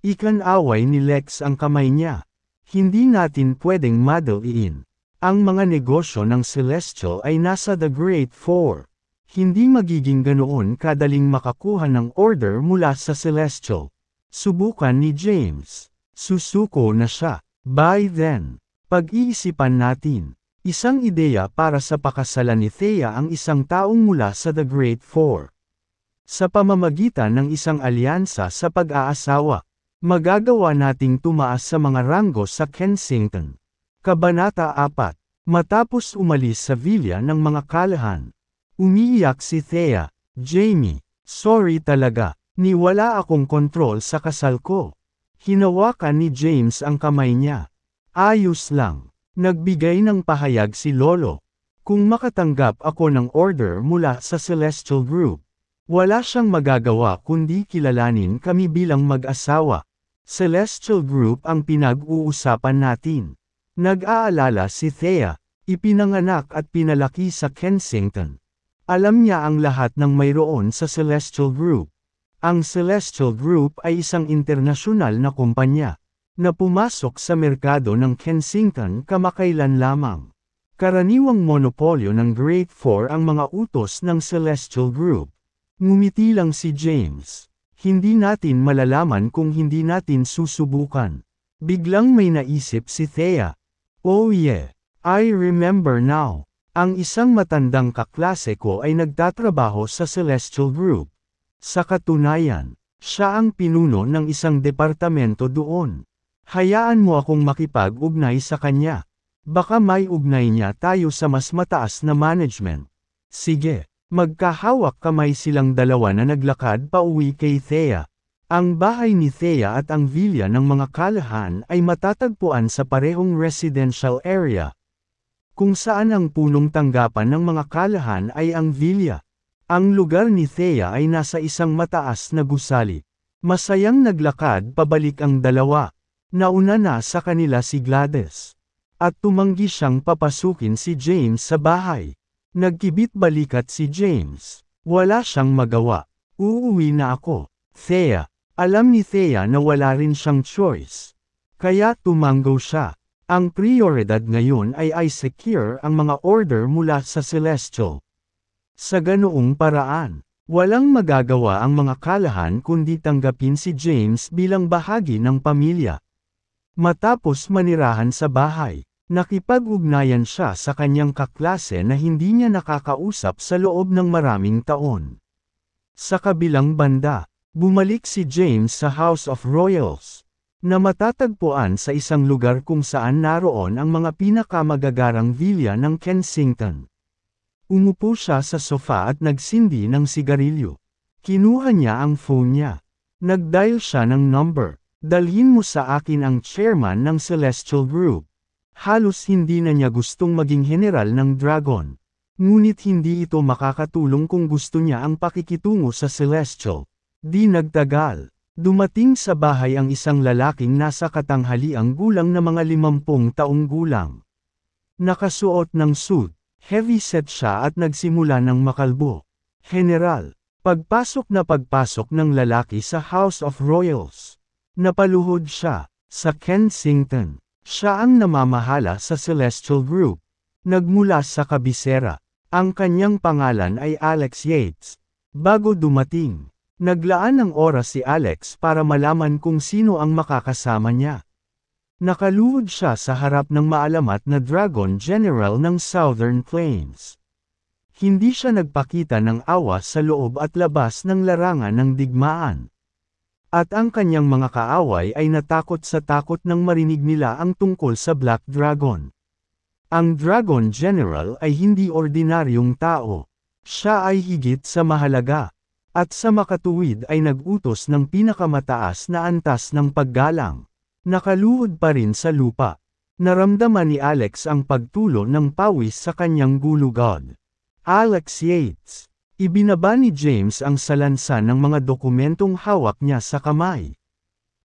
Ikan-away ni Lex ang kamay niya. Hindi natin pwedeng madaliin. Ang mga negosyo ng Celestial ay nasa The Great Four. Hindi magiging ganoon kadaling makakuha ng order mula sa Celestial. Subukan ni James. Susuko na siya. By then, pag-iisipan natin. Isang ideya para sa pakasalan ni Thea ang isang taong mula sa The Great Four. Sa pamamagitan ng isang alyansa sa pag-aasawa, magagawa nating tumaas sa mga ranggo sa Kensington. Kabanata 4. Matapos umalis sa villa ng mga kalahan, umiiyak si Thea. Jamie, sorry talaga, wala akong kontrol sa kasal ko. Hinawakan ni James ang kamay niya. Ayos lang. Nagbigay ng pahayag si Lolo. Kung makatanggap ako ng order mula sa Celestial Group, wala siyang magagawa kundi kilalanin kami bilang mag-asawa. Celestial Group ang pinag-uusapan natin. Nag-aalala si Thea, ipinanganak at pinalaki sa Kensington. Alam niya ang lahat ng mayroon sa Celestial Group. Ang Celestial Group ay isang internasyonal na kumpanya na pumasok sa merkado ng Kensington kamakailan lamang. Karaniwang monopolyo ng Great Four ang mga utos ng Celestial Group. Ngumiti lang si James. Hindi natin malalaman kung hindi natin susubukan. Biglang may naisip si Thea. Oh yeah, I remember now. Ang isang matandang kaklase ko ay nagtatrabaho sa Celestial Group. Sa katunayan, siya ang pinuno ng isang departamento doon. Hayaan mo akong makipag-ugnay sa kanya. Baka may ugnay niya tayo sa mas mataas na management. Sige, magkahawak kamay silang dalawa na naglakad pa uwi kay Thea. Ang bahay ni Thea at ang villa ng mga kalahan ay matatagpuan sa parehong residential area. Kung saan ang punong tanggapan ng mga kalahan ay ang villa. Ang lugar ni Thea ay nasa isang mataas na gusali. Masayang naglakad pabalik ang dalawa. Nauna na sa kanila si Gladys. At tumanggi siyang papasukin si James sa bahay. Nagkibit balikat si James. Wala siyang magawa. Uuwi na ako. Thea. Alam ni Thea na wala rin siyang choice. Kaya tumanggo siya. Ang prioridad ngayon ay i-secure ang mga order mula sa Celestial. Sa ganoong paraan, walang magagawa ang mga kalahan kundi tanggapin si James bilang bahagi ng pamilya. Matapos manirahan sa bahay, nakipag-ugnayan siya sa kanyang kaklase na hindi niya nakakausap sa loob ng maraming taon. Sa kabilang banda, bumalik si James sa House of Royals, na matatagpuan sa isang lugar kung saan naroon ang mga pinakamagagarang villa ng Kensington. Umupo siya sa sofa at nagsindi ng sigarilyo. Kinuha niya ang phone niya. Nag-dial siya ng number. Dalhin mo sa akin ang chairman ng Celestial Group. Halos hindi na niya gustong maging general ng Dragon. Ngunit hindi ito makakatulong kung gusto niya ang pakikitungo sa Celestial. Di nagtagal. Dumating sa bahay ang isang lalaking nasa katanghaliang gulang na mga 50 taong gulang. Nakasuot ng suit, heavy set siya at nagsimula ng makalbo. General, pagpasok ng lalaki sa House of Royals. Napaluhod siya, sa Kensington. Siya ang namamahala sa Celestial Group. Nagmula sa kabisera. Ang kanyang pangalan ay Alex Yates. Bago dumating, naglaan ng oras si Alex para malaman kung sino ang makakasama niya. Nakaluhod siya sa harap ng maalamat na Dragon General ng Southern Plains. Hindi siya nagpakita ng awa sa loob at labas ng larangan ng digmaan. At ang kanyang mga kaaway ay natakot sa takot nang marinig nila ang tungkol sa Black Dragon. Ang Dragon General ay hindi ordinaryong tao. Siya ay higit sa mahalaga. At sa makatuwid ay nag-utos ng pinakamataas na antas ng paggalang. Nakaluhod pa rin sa lupa. Naramdaman ni Alex ang pagtulo ng pawis sa kanyang gulugod. Alex Yates. Ibinaba ni James ang salansan ng mga dokumentong hawak niya sa kamay.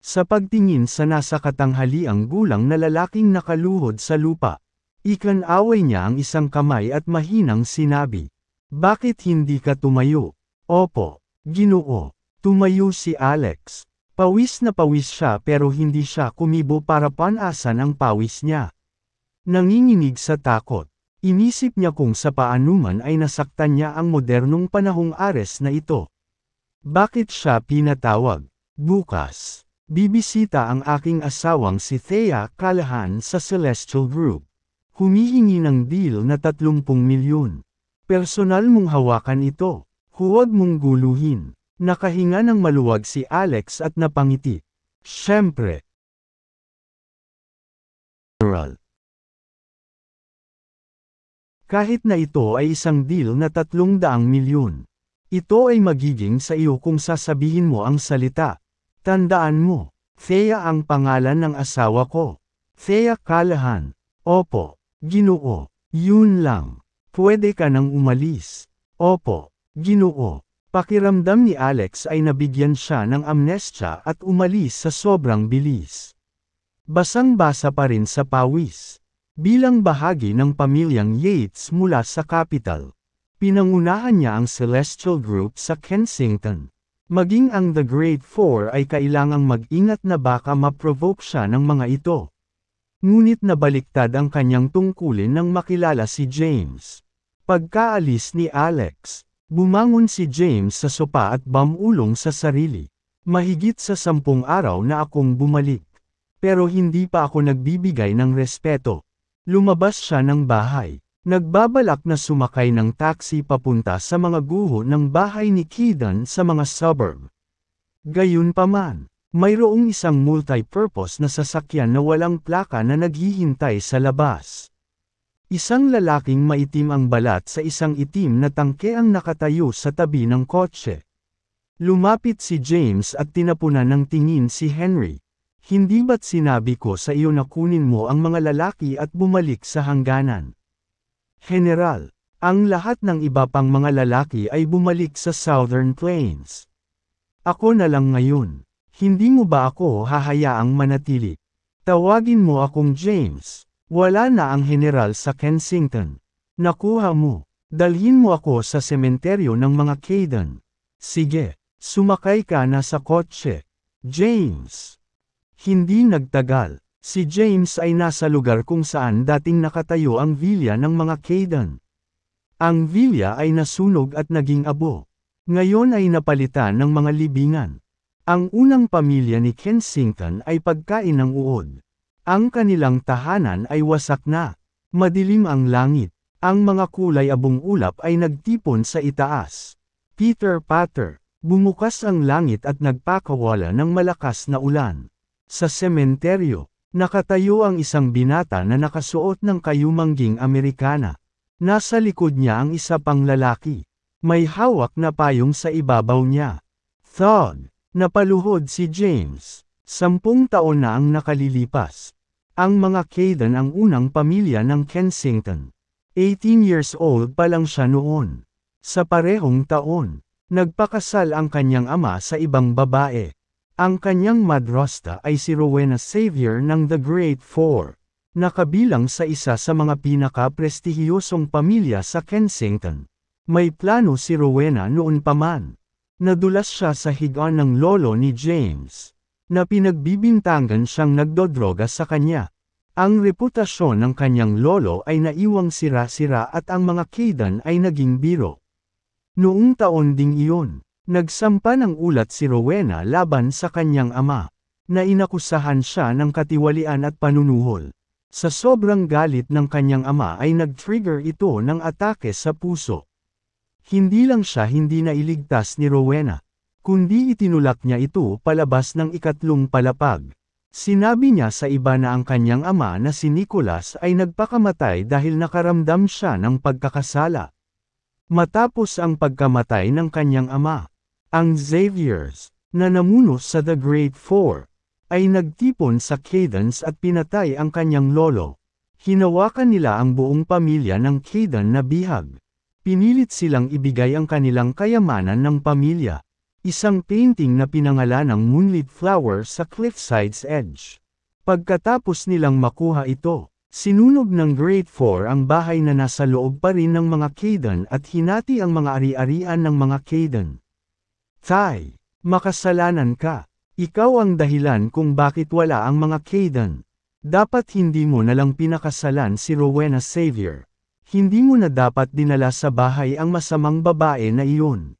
Sa pagtingin sa nasa katanghaliang gulang na lalaking nakaluhod sa lupa, ikanaway niya ang isang kamay at mahinang sinabi, "Bakit hindi ka tumayo?" "Opo, Ginoo." Tumayo si Alex. Pawis na pawis siya pero hindi siya kumibo para panasan ang pawis niya. Nanginginig sa takot. Inisip niya kung sa paanuman ay nasaktan niya ang modernong panahong Ares na ito. Bakit siya pinatawag? "Bukas, bibisita ang aking asawang si Thea Callahan sa Celestial Group. Humihingi ng deal na 30 milyon. Personal mong hawakan ito. Huwag mong guluhin." Nakahinga ng maluwag si Alex at napangiti. Siyempre. Kahit na ito ay isang deal na 300 milyon. Ito ay magiging sa iyo kung sasabihin mo ang salita. Tandaan mo, Thea ang pangalan ng asawa ko. Thea Callahan. "Opo, Ginoo." "Yun lang. Pwede ka nang umalis." "Opo, Ginoo." Pakiramdam ni Alex ay nabigyan siya ng amnestia at umalis sa sobrang bilis. Basang-basa pa rin sa pawis. Bilang bahagi ng pamilyang Yates mula sa capital, pinangunahan niya ang Celestial Group sa Kensington. Maging ang The Great Four ay kailangang mag-ingat na baka ma-provoke siya ng mga ito. Ngunit nabaliktad ang kanyang tungkulin nang makilala si James. Pagkaalis ni Alex, bumangon si James sa sopa at bumulong sa sarili. "Mahigit sa 10 araw na akong bumalik. Pero hindi pa ako nagbibigay ng respeto." Lumabas siya ng bahay. Nagbabalak na sumakay ng taxi papunta sa mga guho ng bahay ni Keegan sa mga suburb. Gayunpaman, mayroong isang multi-purpose na sasakyan na walang plaka na naghihintay sa labas. Isang lalaking maitim ang balat sa isang itim na tangke ang nakatayo sa tabi ng kotse. Lumapit si James at tinapunan ng tingin si Henry. "Hindi ba't sinabi ko sa iyo na kunin mo ang mga lalaki at bumalik sa hangganan?" "General, Ang lahat ng iba pang mga lalaki ay bumalik sa Southern Plains. Ako na lang ngayon. Hindi mo ba ako hahayaang manatili? Tawagin mo akong James. Wala na ang general sa Kensington. Nakuha mo. Dalhin mo ako sa sementeryo ng mga Caden. Sige, sumakay ka na sa kotse. James. Hindi nagtagal. Si James ay nasa lugar kung saan dating nakatayo ang villa ng mga Caden. Ang villa ay nasunog at naging abo. Ngayon ay napalitan ng mga libingan. Ang unang pamilya ni Kensington ay pagkain ng uod. Ang kanilang tahanan ay wasak na. Madilim ang langit. Ang mga kulay abong ulap ay nagtipon sa itaas. Peter Patter. Bumukas ang langit at nagpakawala ng malakas na ulan. Sa sementeryo, nakatayo ang isang binata na nakasuot ng kayumangging Amerikana. Nasa likod niya ang isa pang lalaki. May hawak na payong sa ibabaw niya. Thud. Napaluhod si James. 10 taon na ang nakalilipas. Ang mga Caden ang unang pamilya ng Kensington. 18 years old pa lang siya noon. Sa parehong taon, nagpakasal ang kanyang ama sa ibang babae. Ang kanyang madrasta ay si Rowena Xavier ng The Great Four, na kabilang sa isa sa mga pinaka-prestihiyosong pamilya sa Kensington. May plano si Rowena noon pa man. Nadulas siya sa higaan ng lolo ni James, na pinagbibintangan siyang nagdodroga sa kanya. Ang reputasyon ng kanyang lolo ay naiwang sira-sira at ang mga Caden ay naging biro. Noong taon ding iyon, nagsampa ng ulat si Rowena laban sa kanyang ama, na inakusahan siya ng katiwalian at panunuhol. Sa sobrang galit ng kanyang ama ay nag-trigger ito ng atake sa puso. Hindi lang siya hindi nailigtas ni Rowena, kundi itinulak niya ito palabas ng ikatlong palapag. Sinabi niya sa iba na ang kanyang ama na si Nicholas ay nagpakamatay dahil nakaramdam siya ng pagkakasala. Matapos ang pagkamatay ng kanyang ama, ang Xaviers, na namuno sa The Great Four, ay nagtipon sa Cadens at pinatay ang kanyang lolo. Hinawakan nila ang buong pamilya ng Caden na bihag. Pinilit silang ibigay ang kanilang kayamanan ng pamilya. Isang painting na pinangalan ng Moonlit Flower sa Cliffside's Edge. Pagkatapos nilang makuha ito, sinunog ng Great Four ang bahay na nasa loob pa rin ng mga Caden at hinati ang mga ari-arian ng mga Caden. Tay, makasalanan ka. Ikaw ang dahilan kung bakit wala ang mga Caden. Dapat hindi mo nalang pinakasalan si Rowena Xavier. Hindi mo na dapat dinala sa bahay ang masamang babae na iyon.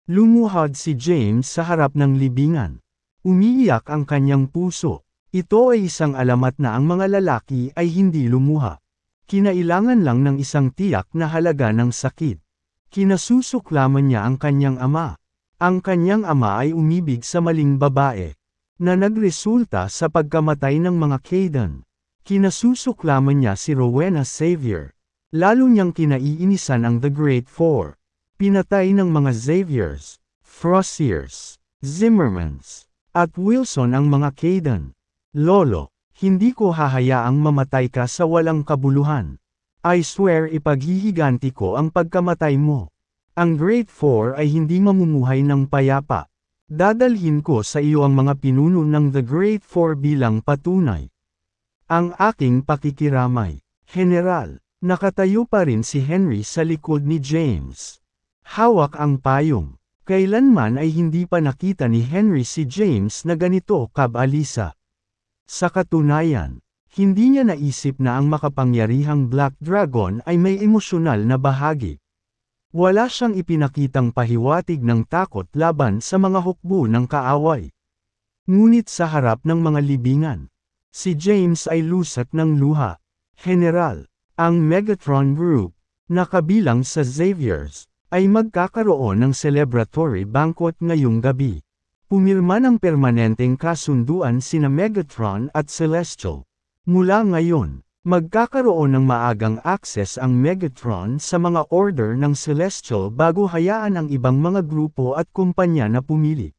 Lumuhod si James sa harap ng libingan. Umiiyak ang kanyang puso. Ito ay isang alamat na ang mga lalaki ay hindi lumuha. Kinailangan lang ng isang tiyak na halaga ng sakit. Kinasusuklaman niya ang kanyang ama. Ang kanyang ama ay umibig sa maling babae, na nagresulta sa pagkamatay ng mga Caden. Kinasusuklaman niya si Rowena Xavier. Lalo niyang kinaiinisan ang The Great Four. Pinatay ng mga Xaviers, Frostiers, Zimmermans, at Wilson ang mga Caden. Lolo, hindi ko hahayaang mamatay ka sa walang kabuluhan. I swear ipaghihiganti ko ang pagkamatay mo. Ang Great Four ay hindi mamumuhay ng payapa. Dadalhin ko sa iyo ang mga pinuno ng The Great Four bilang patunay. Ang aking pakikiramay. General, nakatayo pa rin si Henry sa likod ni James. Hawak ang payong. Kailanman ay hindi pa nakita ni Henry si James na ganito kabalisa. Sa katunayan, hindi niya naisip na ang makapangyarihang Black Dragon ay may emosyonal na bahagi. Wala siyang ipinakitang pahiwatig ng takot laban sa mga hukbo ng kaaway. Ngunit sa harap ng mga libingan, si James ay lusat ng luha. General, ang Megatron Group, na kabilang sa Xaviers, ay magkakaroon ng celebratory banquet ngayong gabi. Pumirma ng permanenteng kasunduan sina Megatron at Celestial. Mula ngayon, magkakaroon ng maagang access ang Megatron sa mga order ng Celestial bago hayaan ang ibang mga grupo at kumpanya na pumili.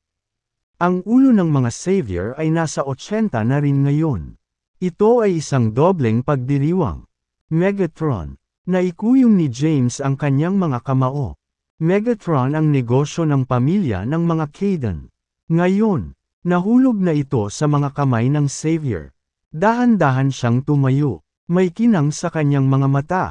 Ang ulo ng mga Savior ay nasa 80 na rin ngayon. Ito ay isang dobleng pagdiriwang. Megatron, Naikuyong ni James ang kanyang mga kamao. Megatron ang negosyo ng pamilya ng mga Kayden. Ngayon, nahulog na ito sa mga kamay ng Xavier. Dahan-dahan siyang tumayo. May kinang sa kanyang mga mata.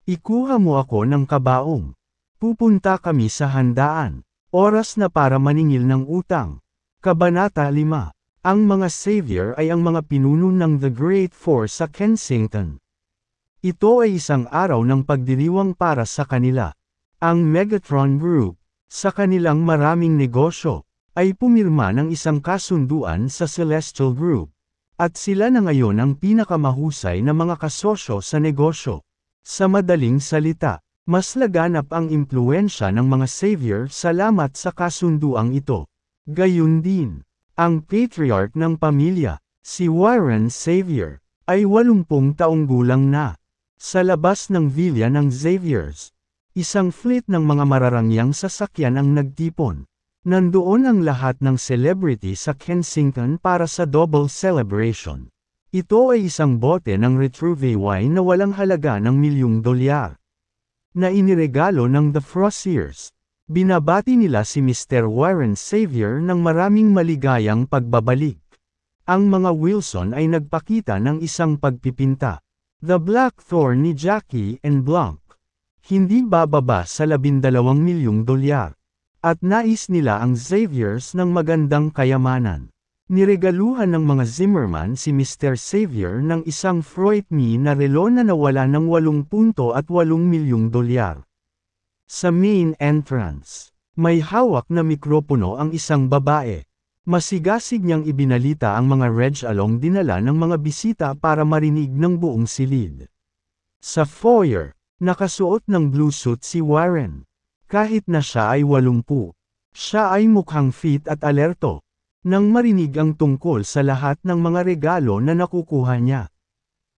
Ikuha mo ako ng kabaong. Pupunta kami sa handaan. Oras na para maningil ng utang. Kabanata 5. Ang mga Xavier ay ang mga pinuno ng The Great Four sa Kensington. Ito ay isang araw ng pagdiriwang para sa kanila. Ang Megatron Group, sa kanilang maraming negosyo, ay pumirma ng isang kasunduan sa Celestial Group. At sila na ngayon ang pinakamahusay na mga kasosyo sa negosyo. Sa madaling salita, mas laganap ang impluwensya ng mga Xavier salamat sa kasunduang ito. Gayun din, ang patriarch ng pamilya, si Warren Xavier, ay 80 taong gulang na. Sa labas ng villa ng Xaviers, isang fleet ng mga mararangyang sasakyan ang nagtipon. Nandoon ang lahat ng celebrity sa Kensington para sa double celebration. Ito ay isang bote ng Retrouvé wine na walang halaga ng $1,000,000. Na iniregalo ng The Frosiers. Binabati nila si Mr. Warren Xavier ng maraming maligayang pagbabalik. Ang mga Wilson ay nagpakita ng isang pagpipinta. The Black Thorn ni Jackie and Blanc. Hindi bababa sa $12,000,000. At nais nila ang Xaviers ng magandang kayamanan. Niregaluhan ng mga Zimmerman si Mr. Xavier ng isang Freud-me na relo na nawala ng $8.8 milyon. Sa main entrance, may hawak na mikropono ang isang babae. Masigasig niyang ibinalita ang mga reg-along dinala ng mga bisita para marinig ng buong silid. Sa foyer, nakasuot ng blue suit si Warren. Kahit na siya ay 80, siya ay mukhang fit at alerto. Nang marinig ang tungkol sa lahat ng mga regalo na nakukuha niya.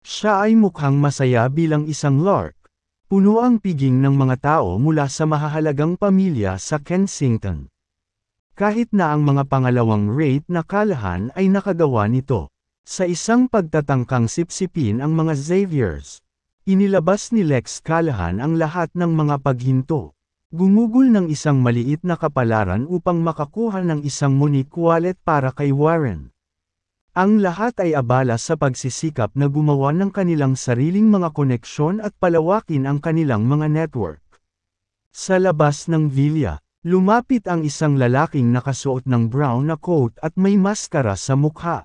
Siya ay mukhang masaya bilang isang lark. Puno ang piging ng mga tao mula sa mahahalagang pamilya sa Kensington. Kahit na ang mga pangalawang rate na Callahan ay nakagawa nito. Sa isang pagtatangkang sipsipin ang mga Xaviers. Inilabas ni Lex Callahan ang lahat ng mga paghinto. Gumugol ng isang maliit na kapalaran upang makakuha ng isang Monique wallet para kay Warren. Ang lahat ay abala sa pagsisikap na gumawa ng kanilang sariling mga koneksyon at palawakin ang kanilang mga network. Sa labas ng villa, lumapit ang isang lalaking nakasuot ng brown na coat at may maskara sa mukha.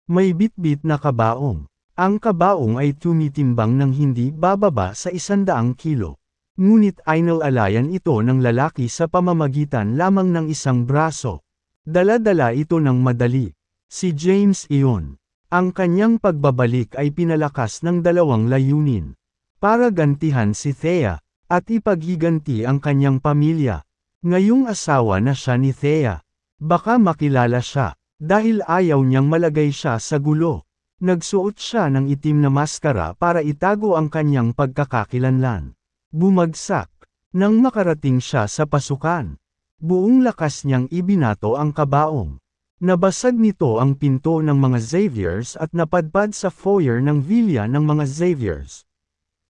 May bitbit na kabaong. Ang kabaong ay tumitimbang ng hindi bababa sa 100 kilo. Ngunit inalalayan ito ng lalaki sa pamamagitan lamang ng isang braso. Dala-dala ito ng madali. Si James iyon. Ang kanyang pagbabalik ay pinalakas ng 2 layunin. Para gantihan si Thea, at ipaghiganti ang kanyang pamilya. Ngayong asawa na siya ni Thea. Baka makilala siya, dahil ayaw niyang malagay siya sa gulo. Nagsuot siya ng itim na maskara para itago ang kanyang pagkakakilanlan. Bumagsak. Nang makarating siya sa pasukan. Buong lakas niyang ibinato ang kabaong. Nabasag nito ang pinto ng mga Xaviers at napadpad sa foyer ng villa ng mga Xaviers.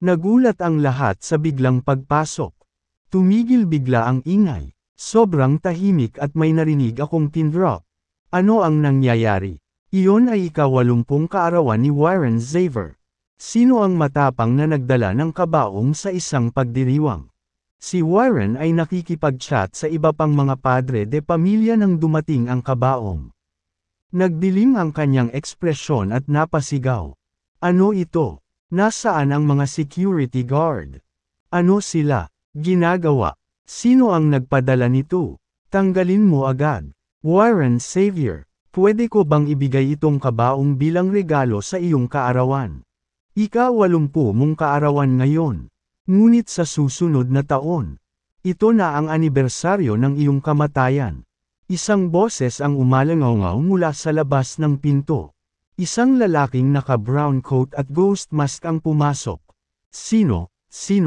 Nagulat ang lahat sa biglang pagpasok. Tumigil bigla ang ingay. Sobrang tahimik at may narinig akong pin drop. Ano ang nangyayari? Iyon ay ika-80 kaarawan ni Warren Xavier. Sino ang matapang na nagdala ng kabaong sa isang pagdiriwang? Si Warren ay nakikipag-chat sa iba pang mga padre de pamilya nang dumating ang kabaong. Nagdilim ang kanyang ekspresyon at napasigaw. Ano ito? Nasaan ang mga security guard? Ano sila ginagawa? Sino ang nagpadala nito? Tanggalin mo agad. Warren Xavier, pwede ko bang ibigay itong kabaong bilang regalo sa iyong kaarawan? Ika-80 mong kaarawan ngayon. Ngunit sa susunod na taon, ito na ang anibersaryo ng iyong kamatayan. Isang boses ang umalangaw mula sa labas ng pinto. Isang lalaking naka-brown coat at ghost mask ang pumasok. Sino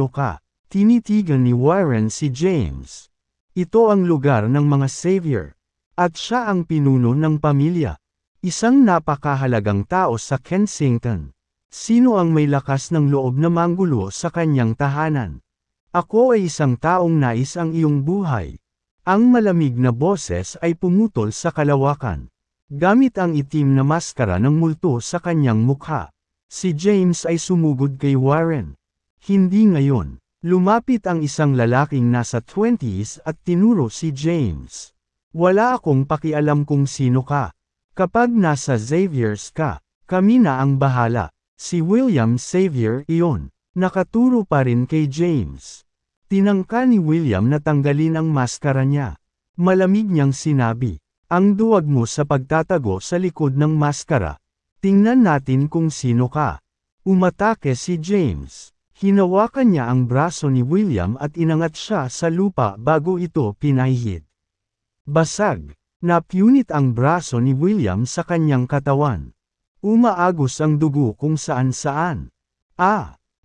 ka? Tinitigan ni Warren si James. Ito ang lugar ng mga Xavier. At siya ang pinuno ng pamilya. Isang napakahalagang tao sa Kensington. Sino ang may lakas ng loob na manggulo sa kanyang tahanan? Ako ay isang taong nais ang iyong buhay. Ang malamig na boses ay pumutol sa kalawakan. Gamit ang itim na maskara ng multo sa kanyang mukha. Si James ay sumugod kay Warren. Hindi ngayon. Lumapit ang isang lalaking nasa 20s at tinuro si James. Wala akong pakialam kung sino ka. Kapag nasa Xavier's ka, kami na ang bahala. Si William Xavier iyon. Nakaturo pa rin kay James. Tinangka ni William na tanggalin ang maskara niya. Malamig niyang sinabi, ang duwag mo sa pagtatago sa likod ng maskara. Tingnan natin kung sino ka. Umatake si James. Hinawakan niya ang braso ni William at inangat siya sa lupa bago ito pinahid. Basag. Napunit ang braso ni William sa kanyang katawan. Umaagos ang dugo kung saan-saan.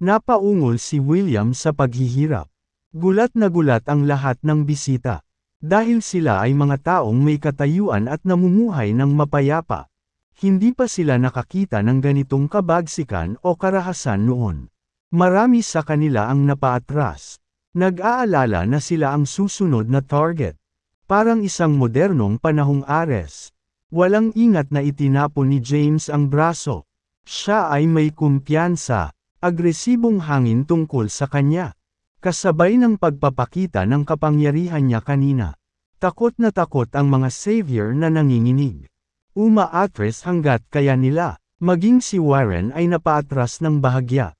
Napaungol si William sa paghihirap. Gulat na gulat ang lahat ng bisita. Dahil sila ay mga taong may katayuan at namumuhay ng mapayapa. Hindi pa sila nakakita ng ganitong kabagsikan o karahasan noon. Marami sa kanila ang napaatras. Nag-aalala na sila ang susunod na target. Parang isang modernong panahong Ares. Walang ingat na itinapon ni James ang braso. Siya ay may kumpiyansa, agresibong hangin tungkol sa kanya. Kasabay ng pagpapakita ng kapangyarihan niya kanina. Takot na takot ang mga Xavier na nanginginig. Umaatres hanggat kaya nila, maging si Warren ay napaatras ng bahagya.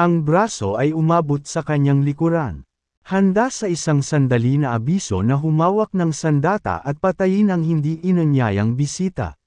Ang braso ay umabot sa kanyang likuran. Handa sa isang sandali na abiso na humawak ng sandata at patayin ang hindi inanyayang bisita.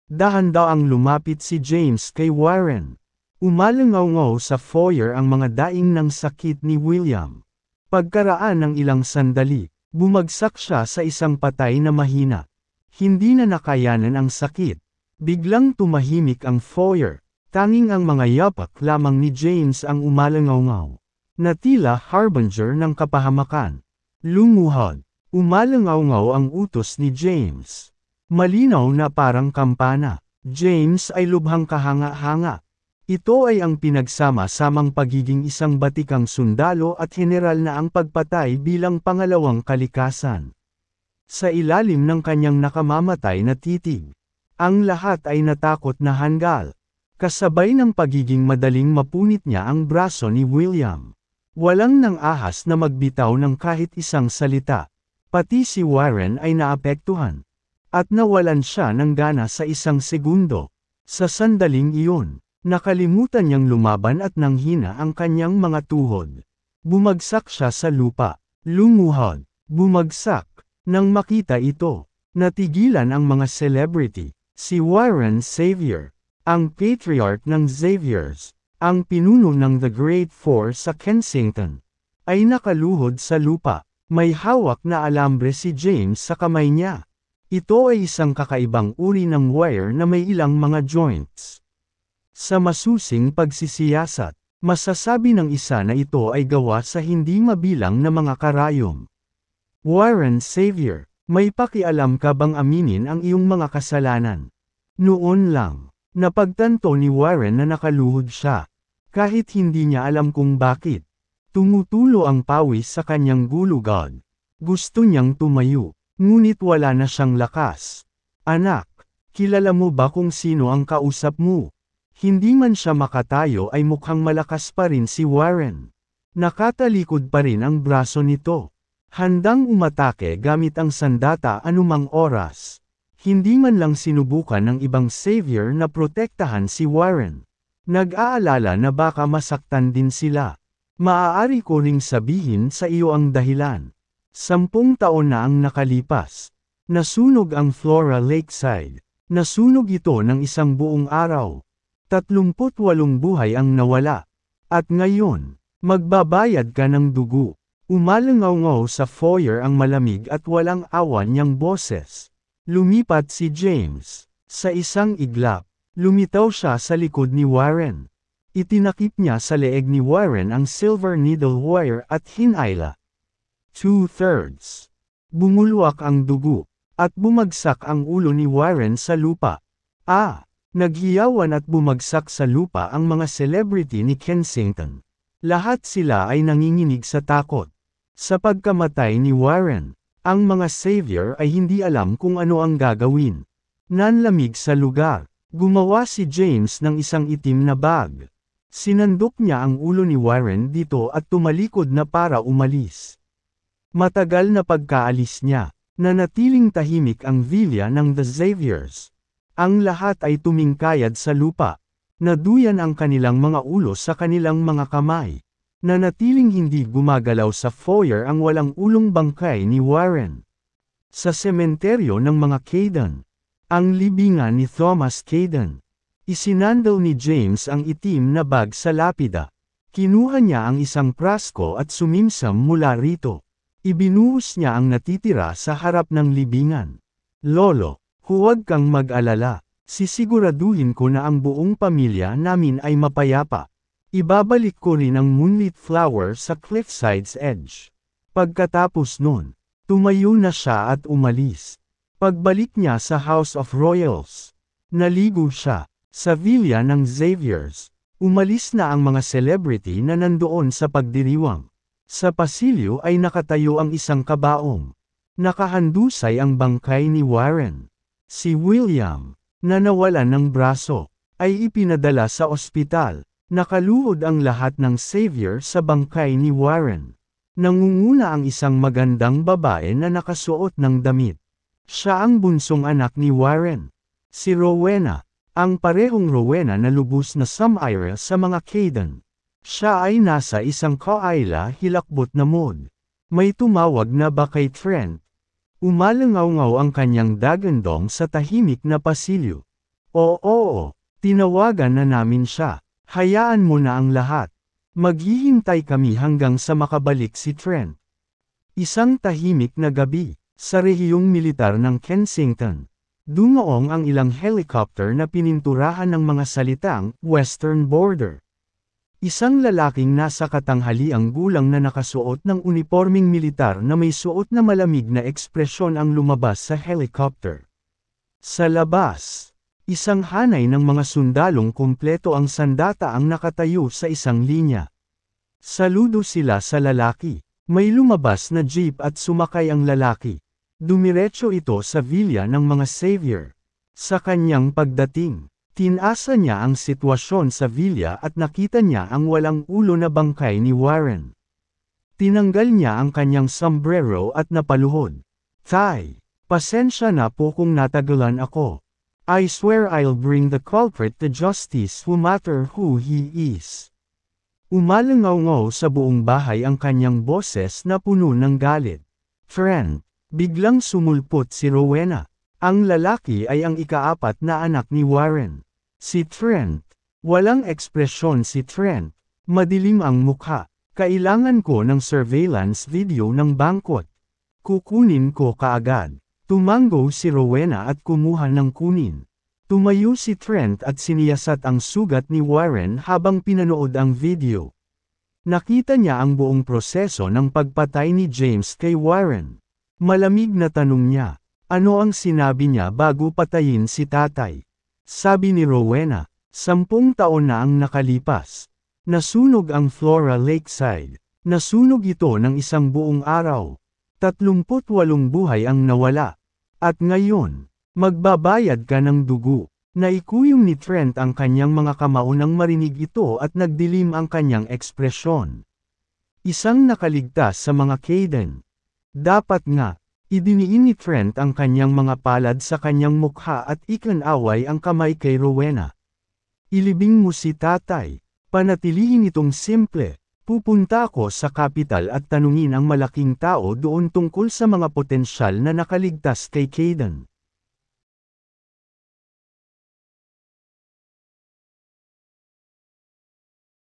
Dahan-daang lumapit si James kay Warren. Umalangaw-ngaw sa foyer ang mga daing ng sakit ni William. Pagkaraan ng ilang sandali, bumagsak siya sa isang patay na mahina. Hindi na nakayanan ang sakit. Biglang tumahimik ang foyer. Tanging ang mga yapak lamang ni James ang umalangaw-ngaw. Na tila harbinger ng kapahamakan. Lumuhod. Umalangaw-ngaw ang utos ni James. Malinaw na parang kampana. James ay lubhang kahanga-hanga. Ito ay ang pinagsama-samang pagiging isang batikang sundalo at general na ang pagpatay bilang pangalawang kalikasan. Sa ilalim ng kanyang nakamamatay na titig, ang lahat ay natakot na hanggal. Kasabay ng pagiging madaling mapunit niya ang braso ni William. Walang nang ahas na magbitaw ng kahit isang salita. Pati si Warren ay naapektuhan. At nawalan siya ng gana sa isang segundo. Sa sandaling iyon, nakalimutan niyang lumaban at nanghina ang kanyang mga tuhod. Bumagsak siya sa lupa. Lumuhod. Bumagsak. Nang makita ito, natigilan ang mga celebrity. Si Warren Xavier, ang patriarch ng Xaviers, ang pinuno ng The Great Four sa Kensington, ay nakaluhod sa lupa. May hawak na alambre si James sa kamay niya. Ito ay isang kakaibang uri ng wire na may ilang mga joints. Sa masusing pagsisiyasat, masasabi ng isa na ito ay gawa sa hindi mabilang na mga karayom. Warren Xavier, may pakialam ka bang aminin ang iyong mga kasalanan? Noon lang, napagtanto ni Warren na nakaluhod siya. Kahit hindi niya alam kung bakit. Tumutulo ang pawis sa kanyang gulugod. Gusto niyang tumayo, ngunit wala na siyang lakas. Anak, kilala mo ba kung sino ang kausap mo? Hindi man siya makatayo ay mukhang malakas pa rin si Warren. Nakatalikod pa rin ang braso nito. Handang umatake gamit ang sandata anumang oras. Hindi man lang sinubukan ng ibang Xavier na protektahan si Warren. Nag-aalala na baka masaktan din sila. Maaari ko ring sabihin sa iyo ang dahilan. 10 taon na ang nakalipas. Nasunog ang Flora Lakeside. Nasunog ito ng isang buong araw. 38 buhay ang nawala. At ngayon, magbabayad ka ng dugo. Umalangaw-ngaw sa foyer ang malamig at walang awan niyang boses. Lumipat si James. Sa isang iglap, lumitaw siya sa likod ni Warren. Itinakip niya sa leeg ni Warren ang silver needle wire at hinayla. 2/3. Bumulwak ang dugo, at bumagsak ang ulo ni Warren sa lupa. Naghiyawan at bumagsak sa lupa ang mga celebrity ni Kensington. Lahat sila ay nanginginig sa takot. Sa pagkamatay ni Warren, ang mga savior ay hindi alam kung ano ang gagawin. Nanlamig sa lugar. Gumawa si James ng isang itim na bag. Sinandok niya ang ulo ni Warren dito at tumalikod na para umalis. Matagal na pagkaalis niya, nanatiling tahimik ang villa ng The Xaviers. Ang lahat ay tumingkayad sa lupa. Naduyan ang kanilang mga ulo sa kanilang mga kamay. Nanatiling hindi gumagalaw sa foyer ang walang ulong bangkay ni Warren. Sa sementeryo ng mga Caden, ang libingan ni Thomas Caden. Isinandal ni James ang itim na bag sa lapida. Kinuha niya ang isang prasko at sumimsam mula rito. Ibinuhos niya ang natitira sa harap ng libingan. Lolo, huwag kang mag-alala. Sisiguraduhin ko na ang buong pamilya namin ay mapayapa. Ibabalik ko rin ang moonlit flower sa cliffside's edge. Pagkatapos nun, tumayo na siya at umalis. Pagbalik niya sa House of Royals, naligo siya. Sa villa ng Xaviers, umalis na ang mga celebrity na nandoon sa pagdiriwang. Sa pasilyo ay nakatayo ang isang kabaong. Nakahandusay ang bangkay ni Warren. Si William, na nawalan ng braso, ay ipinadala sa ospital. Nakaluhod ang lahat ng savior sa bangkay ni Warren. Nangunguna ang isang magandang babae na nakasuot ng damit. Siya ang bunsong anak ni Warren. Si Rowena. Ang parehong Rowena na lubos na sumire sa mga Caden. Siya ay nasa isang kaayla hilakbot na mood. May tumawag na ba kay Trent? Umalangaw-ngaw ang kanyang dagandong sa tahimik na pasilyo. Oo, tinawagan na namin siya. Hayaan mo na ang lahat. Maghihintay kami hanggang sa makabalik si Trent. Isang tahimik na gabi, sa rehiyong militar ng Kensington. Dumaong ang ilang helicopter na pininturahan ng mga salitang Western Border. Isang lalaking nasa katanghaliang gulang na nakasuot ng unipormeng militar na may suot na malamig na ekspresyon ang lumabas sa helicopter. Sa labas, isang hanay ng mga sundalong kumpleto ang sandata ang nakatayo sa isang linya. Saludo sila sa lalaki. May lumabas na jeep at sumakay ang lalaki. Dumiretso ito sa villa ng mga savior. Sa kanyang pagdating, tinasa niya ang sitwasyon sa villa at nakita niya ang walang ulo na bangkay ni Warren. Tinanggal niya ang kanyang sombrero at napaluhod. Tay, pasensya na po kung natagalan ako. I swear I'll bring the culprit to justice no matter who he is. Umalangaw-ngaw sa buong bahay ang kanyang boses na puno ng galit. Friend. Biglang sumulpot si Rowena. Ang lalaki ay ang ikaapat na anak ni Warren. Si Trent. Walang ekspresyon si Trent. Madilim ang mukha. Kailangan ko ng surveillance video ng bangkot. Kukunin ko kaagad. Tumango si Rowena at kumuha ng kunin. Tumayo si Trent at siniyasat ang sugat ni Warren habang pinanood ang video. Nakita niya ang buong proseso ng pagpatay ni James kay Warren. Malamig na tanong niya, ano ang sinabi niya bago patayin si tatay? Sabi ni Rowena, 10 taon na ang nakalipas. Nasunog ang Flora Lakeside. Nasunog ito ng isang buong araw. 38 buhay ang nawala. At ngayon, magbabayad ka ng dugo. Naikuyong ni Trent ang kanyang mga kamao nang marinig ito at nagdilim ang kanyang ekspresyon. Isang nakaligtas sa mga Caden. Dapat nga, idiniin ni Trent ang kanyang mga palad sa kanyang mukha at ikinaway ang kamay kay Rowena. Ilibing mo si tatay, panatilihin itong simple, pupunta ako sa kapital at tanungin ang malaking tao doon tungkol sa mga potensyal na nakaligtas kay Caden.